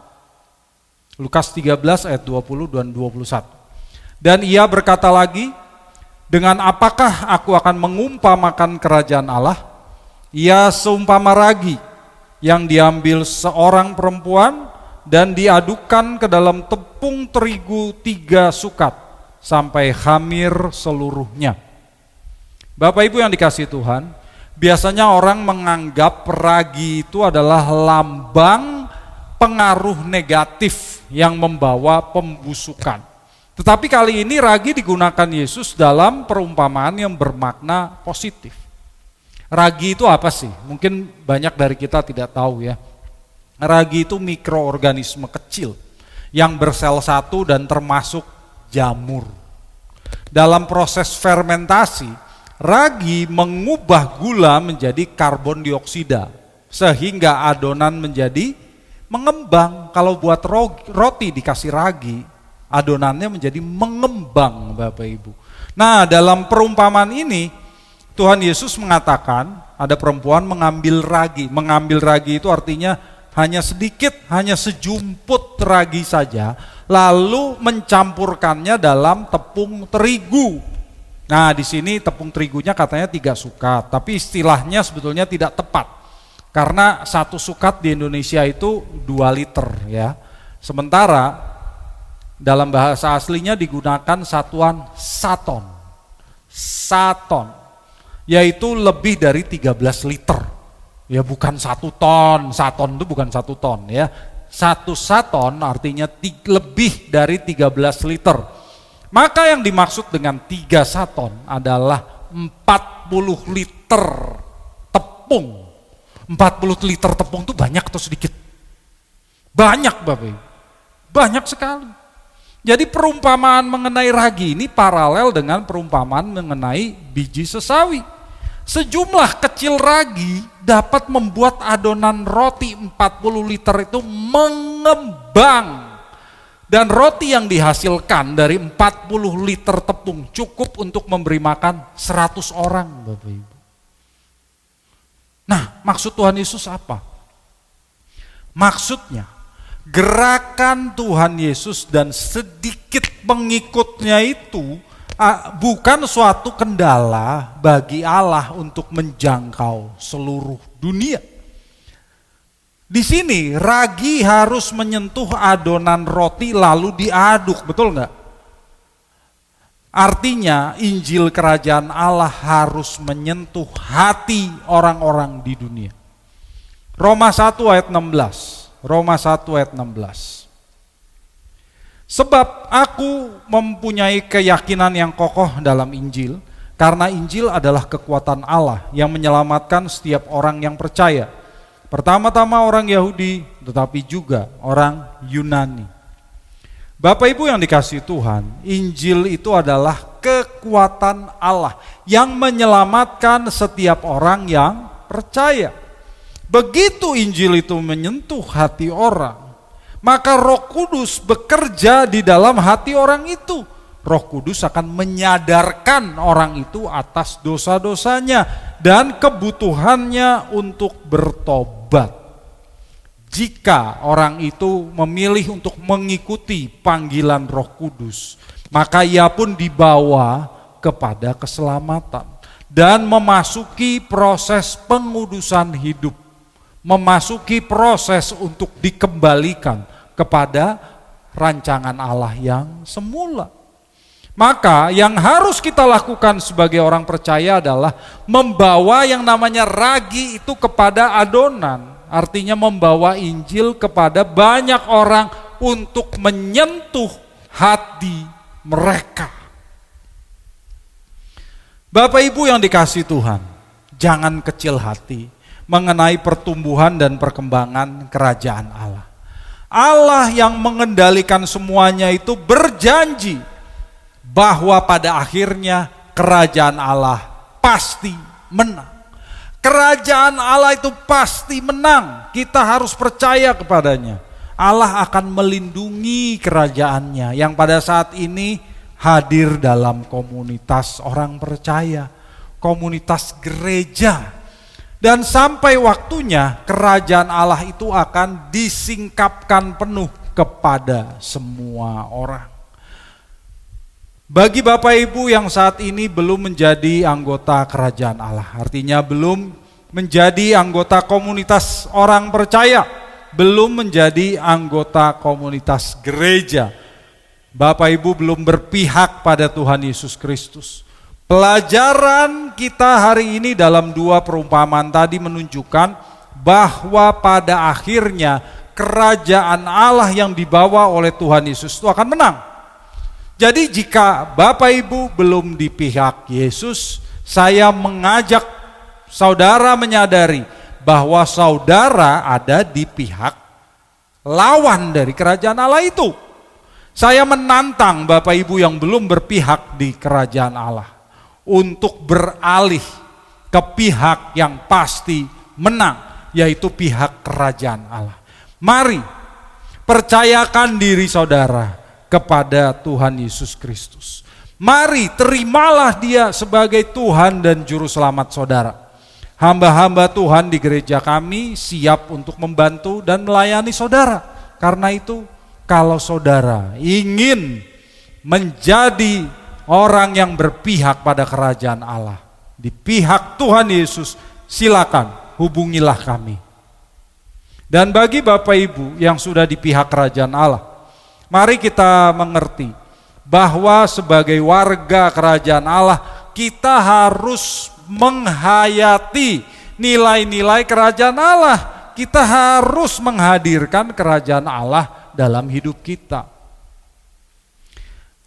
Lukas 13 ayat 20 dan 21. Dan ia berkata lagi, dengan apakah aku akan mengumpamakan kerajaan Allah? Ia seumpama ragi yang diambil seorang perempuan dan diadukkan ke dalam tepung terigu 3 sukat sampai khamir seluruhnya. Bapak Ibu yang dikasihi Tuhan, biasanya orang menganggap ragi itu adalah lambang pengaruh negatif yang membawa pembusukan. Tetapi kali ini ragi digunakan Yesus dalam perumpamaan yang bermakna positif. Ragi itu apa sih? Mungkin banyak dari kita tidak tahu ya. Ragi itu mikroorganisme kecil yang bersel satu dan termasuk jamur. Dalam proses fermentasi, ragi mengubah gula menjadi karbon dioksida sehingga adonan menjadi mengembang. Kalau buat roti dikasih ragi, adonannya menjadi mengembang, Bapak Ibu. Nah, dalam perumpamaan ini Tuhan Yesus mengatakan ada perempuan mengambil ragi. Mengambil ragi itu artinya hanya sedikit, hanya sejumput ragi saja, lalu mencampurkannya dalam tepung terigu. Nah, di sini tepung terigunya katanya 3 sukat, tapi istilahnya sebetulnya tidak tepat. Karena 1 sukat di Indonesia itu 2 liter ya. Sementara dalam bahasa aslinya digunakan satuan saton. Saton, yaitu lebih dari 13 liter. Ya bukan 1 ton, saton itu bukan 1 ton ya. 1 saton artinya lebih dari 13 liter. Maka yang dimaksud dengan 3 saton adalah 40 liter tepung. 40 liter tepung itu banyak atau sedikit? Banyak, Bapak Ibu. Banyak sekali. Jadi perumpamaan mengenai ragi ini paralel dengan perumpamaan mengenai biji sesawi. Sejumlah kecil ragi dapat membuat adonan roti 40 liter itu mengembang. Dan roti yang dihasilkan dari 40 liter tepung cukup untuk memberi makan 100 orang, Bapak Ibu. Nah, maksud Tuhan Yesus apa? Maksudnya, gerakan Tuhan Yesus dan sedikit pengikutnya itu bukan suatu kendala bagi Allah untuk menjangkau seluruh dunia. Di sini ragi harus menyentuh adonan roti lalu diaduk, betul nggak? Artinya Injil Kerajaan Allah harus menyentuh hati orang-orang di dunia. Roma 1 ayat 16. Roma 1 ayat 16. Sebab aku mempunyai keyakinan yang kokoh dalam Injil, karena Injil adalah kekuatan Allah yang menyelamatkan setiap orang yang percaya. Pertama-tama orang Yahudi, tetapi juga orang Yunani. Bapak Ibu yang dikasihi Tuhan, Injil itu adalah kekuatan Allah yang menyelamatkan setiap orang yang percaya. Begitu Injil itu menyentuh hati orang, maka Roh Kudus bekerja di dalam hati orang itu. Roh Kudus akan menyadarkan orang itu atas dosa-dosanya dan kebutuhannya untuk bertobat. Jika orang itu memilih untuk mengikuti panggilan Roh Kudus, maka ia pun dibawa kepada keselamatan dan memasuki proses pengudusan hidup, memasuki proses untuk dikembalikan kepada rancangan Allah yang semula. Maka yang harus kita lakukan sebagai orang percaya adalah membawa yang namanya ragi itu kepada adonan. Artinya membawa Injil kepada banyak orang untuk menyentuh hati mereka. Bapak Ibu yang dikasihi Tuhan, jangan kecil hati. mengenai pertumbuhan dan perkembangan kerajaan Allah. Allah yang mengendalikan semuanya itu berjanji bahwa pada akhirnya kerajaan Allah pasti menang. Kerajaan Allah itu pasti menang. Kita harus percaya kepadanya. Allah akan melindungi kerajaannya yang pada saat ini hadir dalam komunitas orang percaya, komunitas gereja. Dan sampai waktunya kerajaan Allah itu akan disingkapkan penuh kepada semua orang. Bagi Bapak Ibu yang saat ini belum menjadi anggota kerajaan Allah, artinya belum menjadi anggota komunitas orang percaya, belum menjadi anggota komunitas gereja, Bapak Ibu belum berpihak pada Tuhan Yesus Kristus. Pelajaran kita hari ini dalam 2 perumpamaan tadi menunjukkan bahwa pada akhirnya kerajaan Allah yang dibawa oleh Tuhan Yesus itu akan menang. Jadi jika Bapak Ibu belum di pihak Yesus, saya mengajak saudara menyadari bahwa saudara ada di pihak lawan dari kerajaan Allah itu. Saya menantang Bapak Ibu yang belum berpihak di kerajaan Allah untuk beralih ke pihak yang pasti menang, yaitu pihak kerajaan Allah. Mari percayakan diri saudara kepada Tuhan Yesus Kristus. Mari terimalah Dia sebagai Tuhan dan Juru Selamat saudara. Hamba-hamba Tuhan di gereja kami siap untuk membantu dan melayani saudara. Karena itu, kalau saudara ingin menjadi orang yang berpihak pada kerajaan Allah, di pihak Tuhan Yesus, silakan hubungilah kami. Dan bagi Bapak Ibu yang sudah di pihak kerajaan Allah, mari kita mengerti bahwa sebagai warga kerajaan Allah, kita harus menghayati nilai-nilai kerajaan Allah. Kita harus menghadirkan kerajaan Allah dalam hidup kita.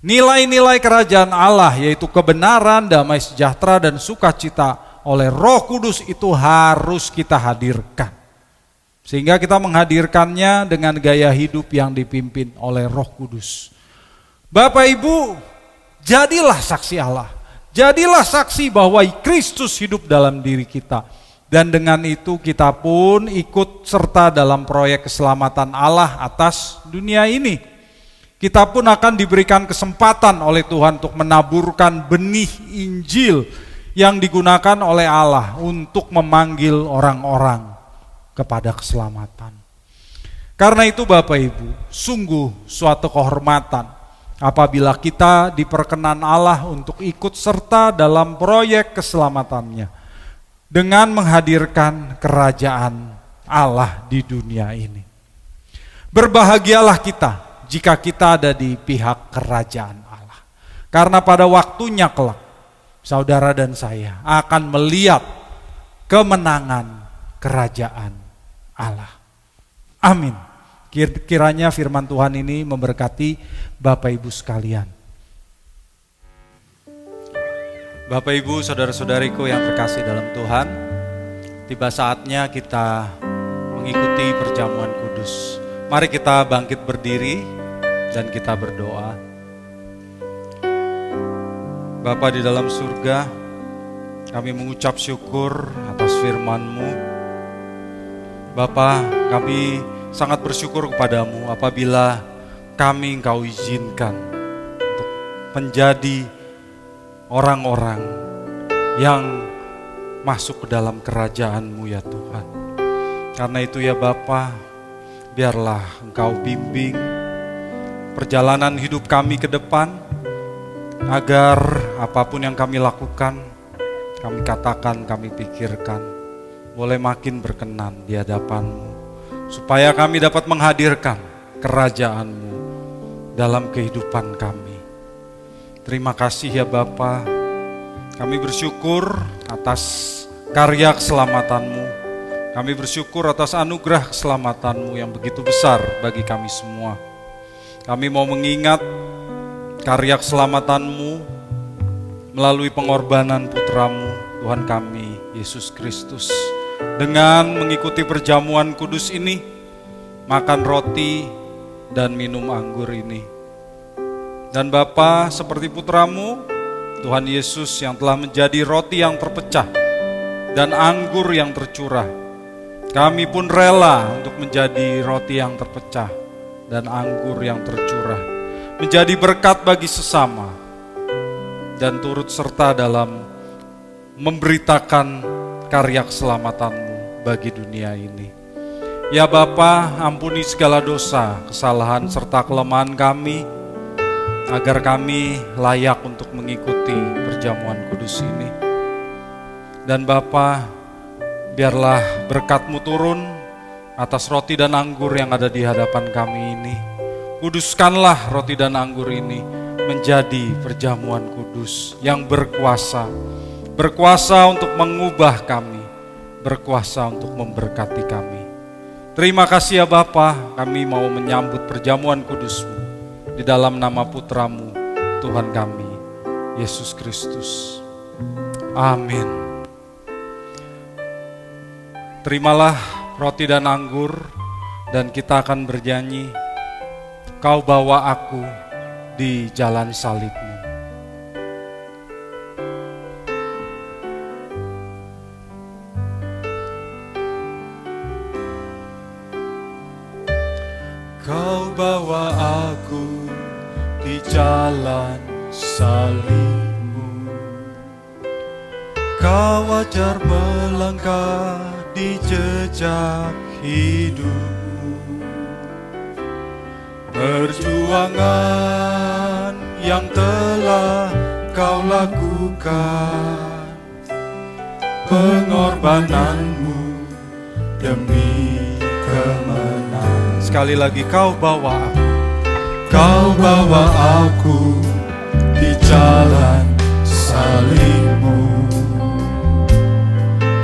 Nilai-nilai kerajaan Allah yaitu kebenaran, damai sejahtera, dan sukacita oleh Roh Kudus itu harus kita hadirkan. Sehingga kita menghadirkannya dengan gaya hidup yang dipimpin oleh Roh Kudus. Bapak Ibu, jadilah saksi Allah. Jadilah saksi bahwa Kristus hidup dalam diri kita. Dan dengan itu kita pun ikut serta dalam proyek keselamatan Allah atas dunia ini. Kita pun akan diberikan kesempatan oleh Tuhan untuk menaburkan benih Injil yang digunakan oleh Allah untuk memanggil orang-orang kepada keselamatan. Karena itu Bapak Ibu, sungguh suatu kehormatan apabila kita diperkenan Allah untuk ikut serta dalam proyek keselamatannya dengan menghadirkan kerajaan Allah di dunia ini. Berbahagialah kita jika kita ada di pihak kerajaan Allah. Karena pada waktunya kelak, saudara dan saya akan melihat kemenangan kerajaan Allah. Amin. Kiranya firman Tuhan ini memberkati Bapak Ibu sekalian. Bapak Ibu, saudara-saudariku yang terkasih dalam Tuhan, tiba saatnya kita mengikuti perjamuan kudus. Mari kita bangkit berdiri dan kita berdoa. Bapa di dalam surga, kami mengucap syukur atas firman-Mu. Bapa, kami sangat bersyukur kepadamu apabila kami Engkau izinkan untuk menjadi orang-orang yang masuk ke dalam kerajaan-Mu ya Tuhan. Karena itu ya Bapa, biarlah Engkau bimbing perjalanan hidup kami ke depan, agar apapun yang kami lakukan, kami katakan, kami pikirkan, boleh makin berkenan di hadapan-Mu, supaya kami dapat menghadirkan kerajaan-Mu dalam kehidupan kami. Terima kasih ya Bapa, kami bersyukur atas karya keselamatan-Mu, kami bersyukur atas anugerah keselamatan-Mu yang begitu besar bagi kami semua. Kami mau mengingat karya keselamatan-Mu melalui pengorbanan putra-Mu, Tuhan kami, Yesus Kristus, dengan mengikuti perjamuan kudus ini, makan roti dan minum anggur ini. Dan Bapa, seperti putramu, Tuhan Yesus yang telah menjadi roti yang terpecah dan anggur yang tercurah, kami pun rela untuk menjadi roti yang terpecah dan anggur yang tercurah, menjadi berkat bagi sesama, dan turut serta dalam memberitakan karya keselamatan-Mu bagi dunia ini. Ya Bapa, ampuni segala dosa, kesalahan, serta kelemahan kami, agar kami layak untuk mengikuti perjamuan kudus ini. Dan Bapa, biarlah berkat-Mu turun atas roti dan anggur yang ada di hadapan kami ini. Kuduskanlah roti dan anggur ini menjadi perjamuan kudus yang berkuasa. Berkuasa untuk mengubah kami, berkuasa untuk memberkati kami. Terima kasih ya Bapa, kami mau menyambut perjamuan kudus-Mu di dalam nama Putra-Mu, Tuhan kami, Yesus Kristus. Amin. Terimalah roti dan anggur, dan kita akan bernyanyi, Kau bawa aku di jalan salib-Mu. Kau bawa aku di jalan salib-Mu. Kau ajar melangkah di jejak hidup-Mu. Perjuangan yang telah Kau lakukan, pengorbanan-Mu demi kemenangan. Sekali lagi, Kau bawa aku. Kau bawa aku di jalan salib-Mu.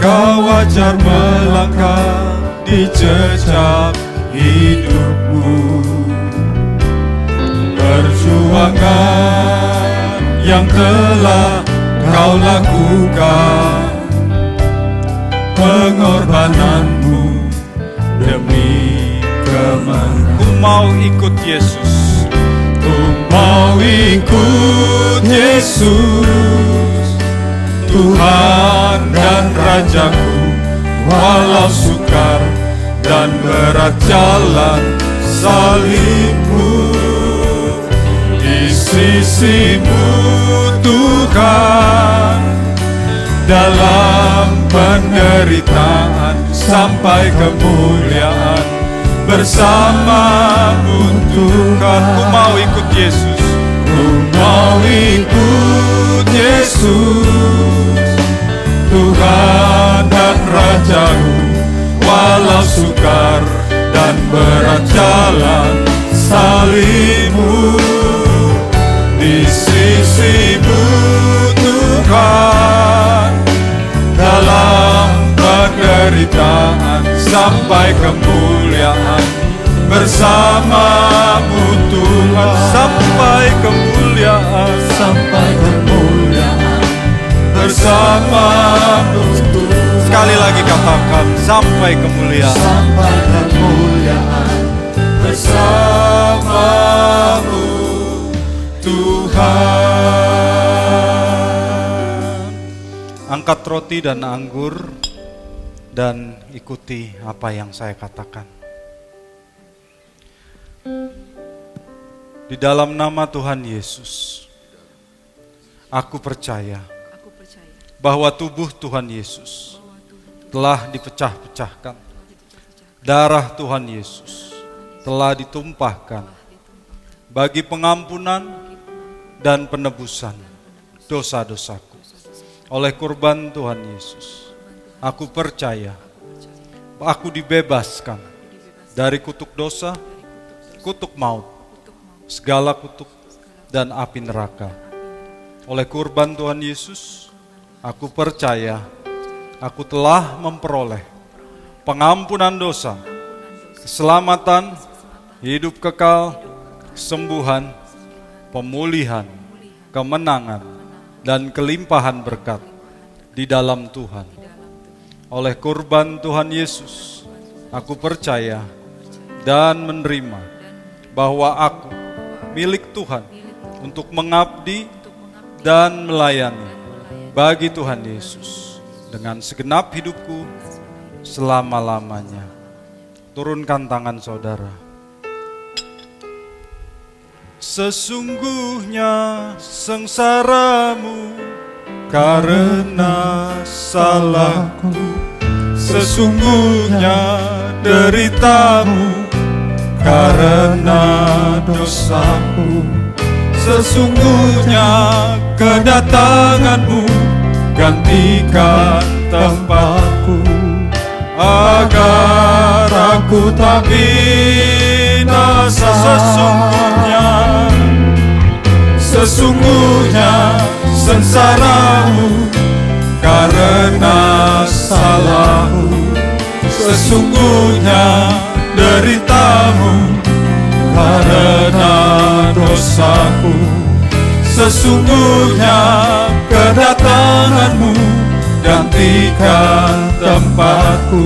Kau ajar melangkah di jejak hidup-Mu. Perjuangan yang telah Kau lakukan, pengorbanan-Mu demi kemenangan. Ku mau ikut Yesus, ku mau ikut Yesus, Tuhan dan Rajaku. Walau sukar dan berat jalan salib-Mu, di sisi-Mu Tuhan, dalam penderitaan sampai kemuliaan bersama-Mu Tuhan. Ku mau ikut Yesus, ku mau ikut Yesus, Tuhan dan Rajaku. Walau sukar dan berat jalan salib-Mu, di sisi-Mu Tuhan, dalam penderitaan sampai kemuliaan bersama-Mu Tuhan. Sampai kemuliaan, sampai kemuliaan bersama-Mu Tuhan. Sekali lagi katakan, sampai kemuliaan, sampai kemuliaan bersama-Mu Tuhan. Angkat roti dan anggur dan ikuti apa yang saya katakan. Di dalam nama Tuhan Yesus, aku percaya bahwa tubuh Tuhan Yesus telah dipecah-pecahkan. Darah Tuhan Yesus telah ditumpahkan bagi pengampunan dan penebusan dosa-dosaku. Oleh kurban Tuhan Yesus, aku percaya aku dibebaskan dari kutuk dosa, kutuk maut, segala kutuk dan api neraka. Oleh kurban Tuhan Yesus, aku percaya aku telah memperoleh pengampunan dosa, keselamatan, hidup kekal, kesembuhan, pemulihan, kemenangan, dan kelimpahan berkat di dalam Tuhan. Oleh kurban Tuhan Yesus, aku percaya dan menerima bahwa aku milik Tuhan untuk mengabdi dan melayani bagi Tuhan Yesus dengan segenap hidupku selama-lamanya. Turunkan tangan saudara. Sesungguhnya sengsaramu karena salahku, sesungguhnya deritamu karena dosaku, sesungguhnya kedatanganmu gantikan tempatku, agar aku tak binasa. Sesungguhnya sengsaramu karena salahku, sesungguhnya deritamu karena dosaku, sesungguhnya kedatanganmu gantikan tempatku,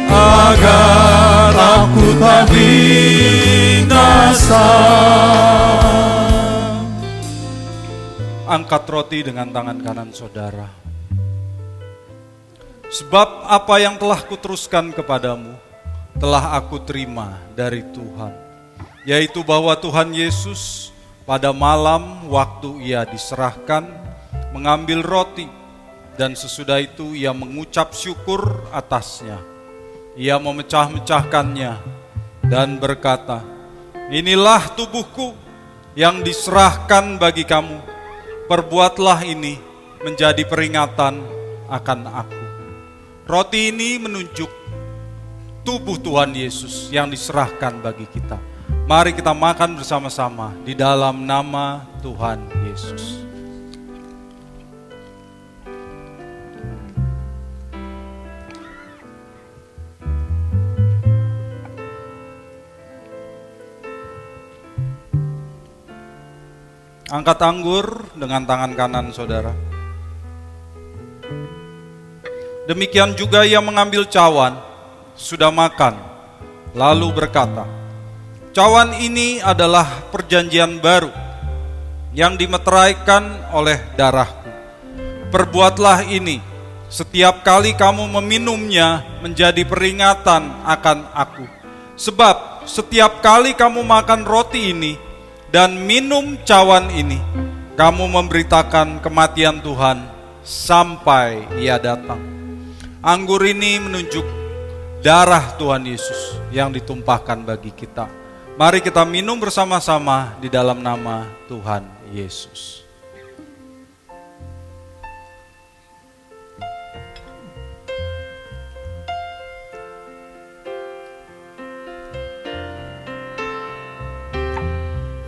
agar aku tak binasa. Angkat roti dengan tangan kanan saudara. Sebab apa yang telah kuteruskan kepadamu telah aku terima dari Tuhan, yaitu bahwa Tuhan Yesus pada malam waktu ia diserahkan mengambil roti, dan sesudah itu ia mengucap syukur atasnya. Ia memecah-mecahkannya dan berkata, "Inilah tubuhku yang diserahkan bagi kamu. Perbuatlah ini menjadi peringatan akan aku." Roti ini menunjuk tubuh Tuhan Yesus yang diserahkan bagi kita. Mari kita makan bersama-sama di dalam nama Tuhan Yesus. Angkat anggur dengan tangan kanan saudara. Demikian juga ia mengambil cawan, sudah makan, lalu berkata, "Cawan ini adalah perjanjian baru yang dimeteraikan oleh darahku. Perbuatlah ini setiap kali kamu meminumnya menjadi peringatan akan aku. Sebab setiap kali kamu makan roti ini dan minum cawan ini, kamu memberitakan kematian Tuhan sampai ia datang." Anggur ini menunjuk darah Tuhan Yesus yang ditumpahkan bagi kita. Mari kita minum bersama-sama di dalam nama Tuhan Yesus.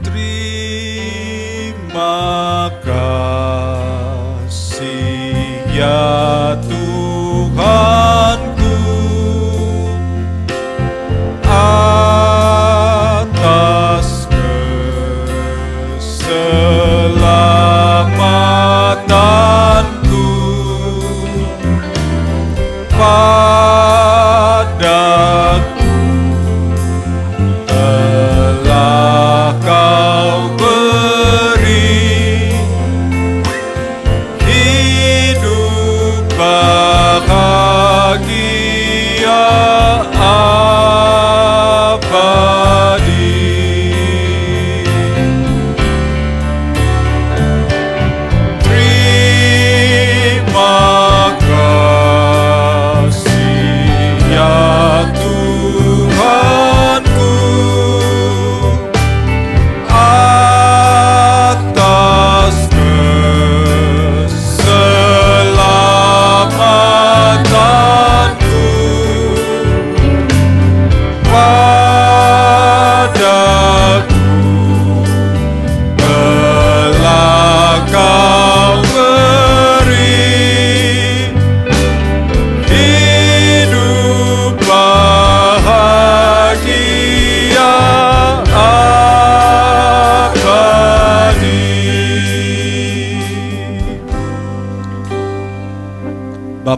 Terima kasih ya Tuhanku atas keselamatanku, padaku telah kau beri hidup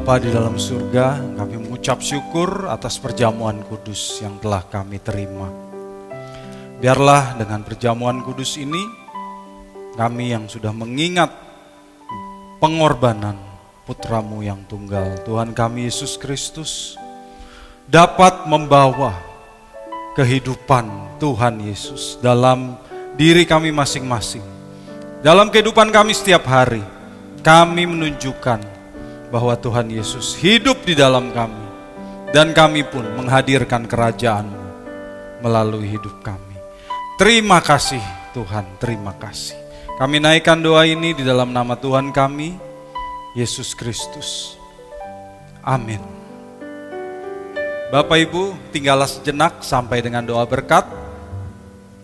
Bapa di dalam surga, kami mengucap syukur atas perjamuan kudus yang telah kami terima. Biarlah dengan perjamuan kudus ini, kami yang sudah mengingat pengorbanan Putramu yang tunggal, Tuhan kami Yesus Kristus, dapat membawa kehidupan Tuhan Yesus dalam diri kami masing-masing. Dalam kehidupan kami setiap hari, kami menunjukkan bahwa Tuhan Yesus hidup di dalam kami, dan kami pun menghadirkan kerajaan-Mu melalui hidup kami. Terima kasih Tuhan, terima kasih. Kami naikkan doa ini di dalam nama Tuhan kami, Yesus Kristus. Amin. Bapak Ibu, tinggallah sejenak sampai dengan doa berkat.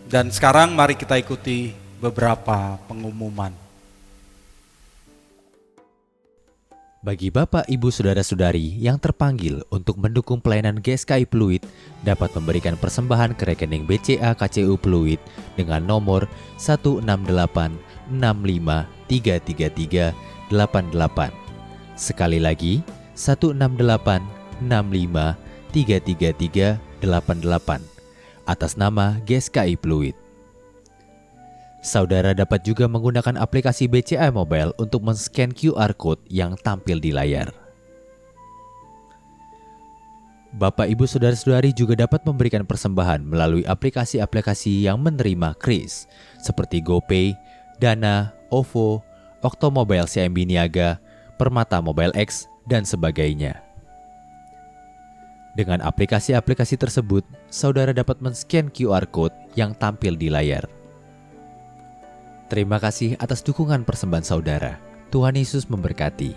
Dan sekarang mari kita ikuti beberapa pengumuman. Bagi Bapak, Ibu, Saudara-saudari yang terpanggil untuk mendukung pelayanan GSKI Pluit dapat memberikan persembahan ke rekening BCA KCU Pluit dengan nomor 1686533388. Sekali lagi, 1686533388 atas nama GSKI Pluit. Saudara dapat juga menggunakan aplikasi BCA Mobile untuk men-scan QR Code yang tampil di layar. Bapak, Ibu, Saudara-saudari juga dapat memberikan persembahan melalui aplikasi-aplikasi yang menerima KRIS seperti GoPay, Dana, OVO, Oktomobile CMB Niaga, Permata Mobile X, dan sebagainya. Dengan aplikasi-aplikasi tersebut, saudara dapat men-scan QR Code yang tampil di layar. Terima kasih atas dukungan persembahan saudara. Tuhan Yesus memberkati.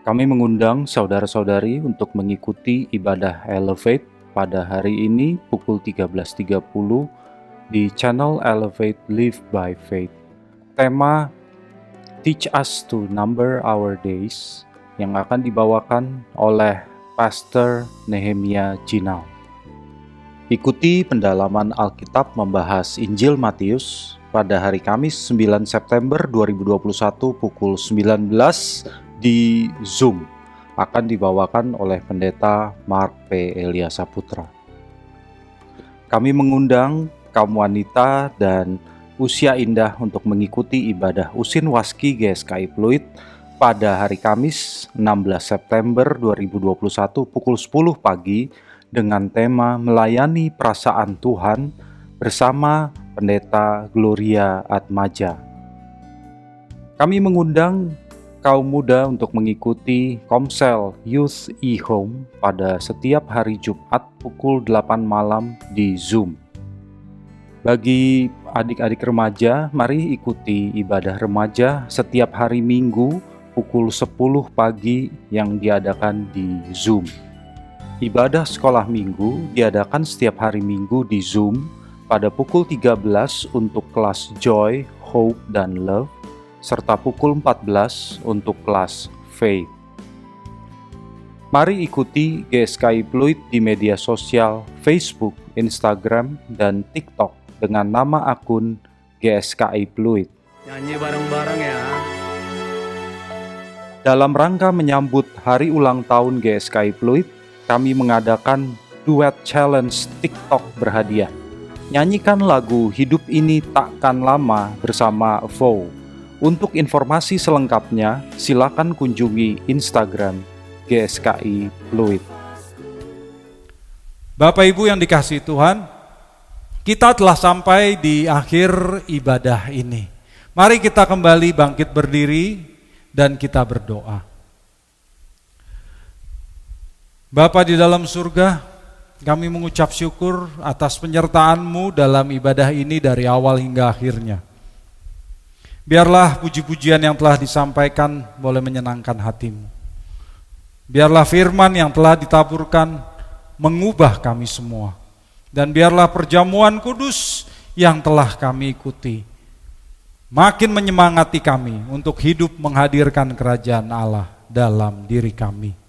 Kami mengundang saudara-saudari untuk mengikuti ibadah Elevate pada hari ini pukul 13.30 di channel Elevate Live by Faith. Tema Teach Us to Number Our Days yang akan dibawakan oleh Pastor Nehemia Jinau. Ikuti pendalaman Alkitab membahas Injil Matius pada hari Kamis 9 September 2021 pukul 19 di Zoom. Akan dibawakan oleh Pendeta Mark P. Elia Saputra. Kami mengundang kaum wanita dan usia indah untuk mengikuti ibadah Usin Waski GSKI Pluit pada hari Kamis 16 September 2021 pukul 10 pagi dengan tema Melayani Perasaan Tuhan bersama Pendeta Gloria Atmaja. Kami mengundang kaum muda untuk mengikuti Komsel Youth E-Home pada setiap hari Jumat pukul 8 malam di Zoom. Bagi adik-adik remaja, mari ikuti ibadah remaja setiap hari Minggu pukul 10 pagi yang diadakan di Zoom. Ibadah sekolah minggu diadakan setiap hari Minggu di Zoom pada pukul 13 untuk kelas Joy, Hope, dan Love, serta pukul 14 untuk kelas Faith. Mari ikuti GSKI Pluit di media sosial Facebook, Instagram, dan TikTok dengan nama akun GSKI Pluit. Nyanyi bareng-bareng ya. Dalam rangka menyambut hari ulang tahun GSKI Pluit, kami mengadakan duet challenge TikTok berhadiah. Nyanyikan lagu Hidup Ini Takkan Lama bersama Vow. Untuk informasi selengkapnya, silakan kunjungi Instagram GSKI Pluit. Bapak Ibu yang dikasihi Tuhan, kita telah sampai di akhir ibadah ini. Mari kita kembali bangkit berdiri dan kita berdoa. Bapa di dalam surga, kami mengucap syukur atas penyertaan-Mu dalam ibadah ini dari awal hingga akhirnya. Biarlah puji-pujian yang telah disampaikan boleh menyenangkan hati-Mu. Biarlah firman yang telah ditaburkan mengubah kami semua. Dan biarlah perjamuan kudus yang telah kami ikuti makin menyemangati kami untuk hidup menghadirkan kerajaan Allah dalam diri kami.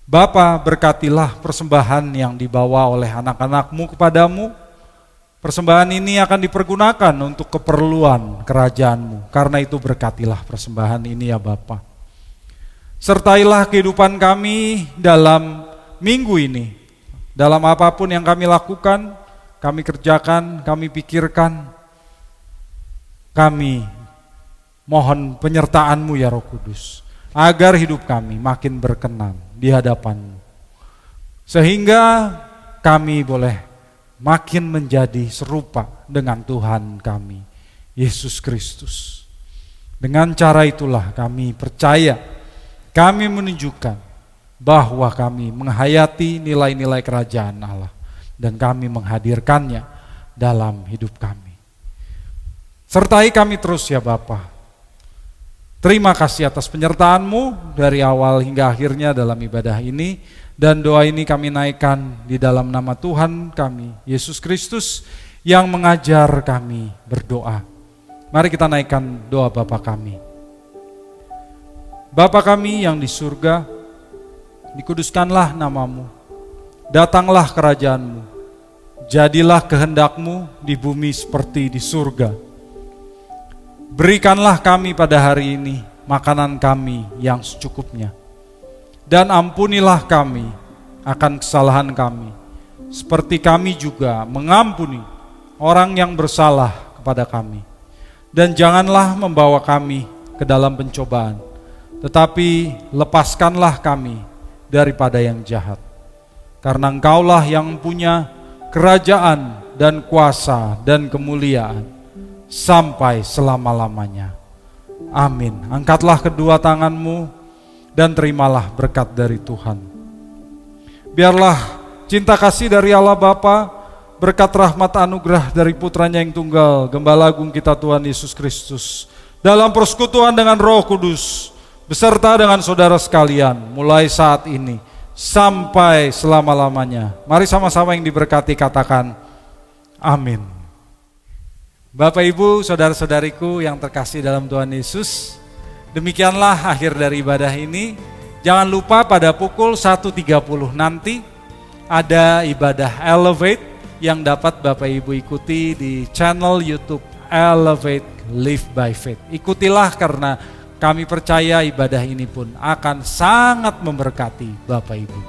Bapa, berkatilah persembahan yang dibawa oleh anak-anak-Mu kepadamu, Persembahan ini akan dipergunakan untuk keperluan kerajaan-Mu. Karena itu berkatilah persembahan ini ya Bapa. Sertailah kehidupan kami dalam minggu ini. Dalam apapun yang kami lakukan, kami kerjakan, kami pikirkan, kami mohon penyertaan-Mu ya Roh Kudus, agar hidup kami makin berkenan di hadapan-Mu. Sehingga kami boleh makin menjadi serupa dengan Tuhan kami, Yesus Kristus. Dengan cara itulah kami percaya, kami menunjukkan bahwa kami menghayati nilai-nilai kerajaan Allah dan kami menghadirkannya dalam hidup kami. Sertai kami terus ya Bapa. Terima kasih atas penyertaan-Mu dari awal hingga akhirnya dalam ibadah ini. Dan doa ini kami naikkan di dalam nama Tuhan kami, Yesus Kristus, yang mengajar kami berdoa. Mari kita naikkan doa Bapa kami. Bapa kami yang di surga, dikuduskanlah nama-Mu, datanglah kerajaan-Mu, jadilah kehendak-Mu di bumi seperti di surga. Berikanlah kami pada hari ini makanan kami yang secukupnya. Dan ampunilah kami akan kesalahan kami, seperti kami juga mengampuni orang yang bersalah kepada kami. Dan janganlah membawa kami ke dalam pencobaan, tetapi lepaskanlah kami daripada yang jahat. Karena Engkaulah yang punya kerajaan dan kuasa dan kemuliaan sampai selama-lamanya. Amin. Angkatlah kedua tanganmu dan terimalah berkat dari Tuhan. Biarlah cinta kasih dari Allah Bapa, berkat rahmat anugerah dari Putranya yang tunggal, Gembala Agung kita Tuhan Yesus Kristus, dalam persekutuan dengan Roh Kudus, beserta dengan saudara sekalian, mulai saat ini sampai selama-lamanya. Mari sama-sama yang diberkati katakan, amin. Bapak Ibu, saudara-saudariku yang terkasih dalam Tuhan Yesus, demikianlah akhir dari ibadah ini. Jangan lupa pada pukul 1.30 nanti ada ibadah Elevate yang dapat Bapak Ibu ikuti di channel YouTube Elevate Live by Faith. Ikutilah karena kami percaya ibadah ini pun akan sangat memberkati Bapak Ibu.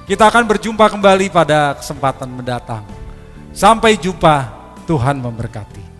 Kita akan berjumpa kembali pada kesempatan mendatang. Sampai jumpa, Tuhan memberkati.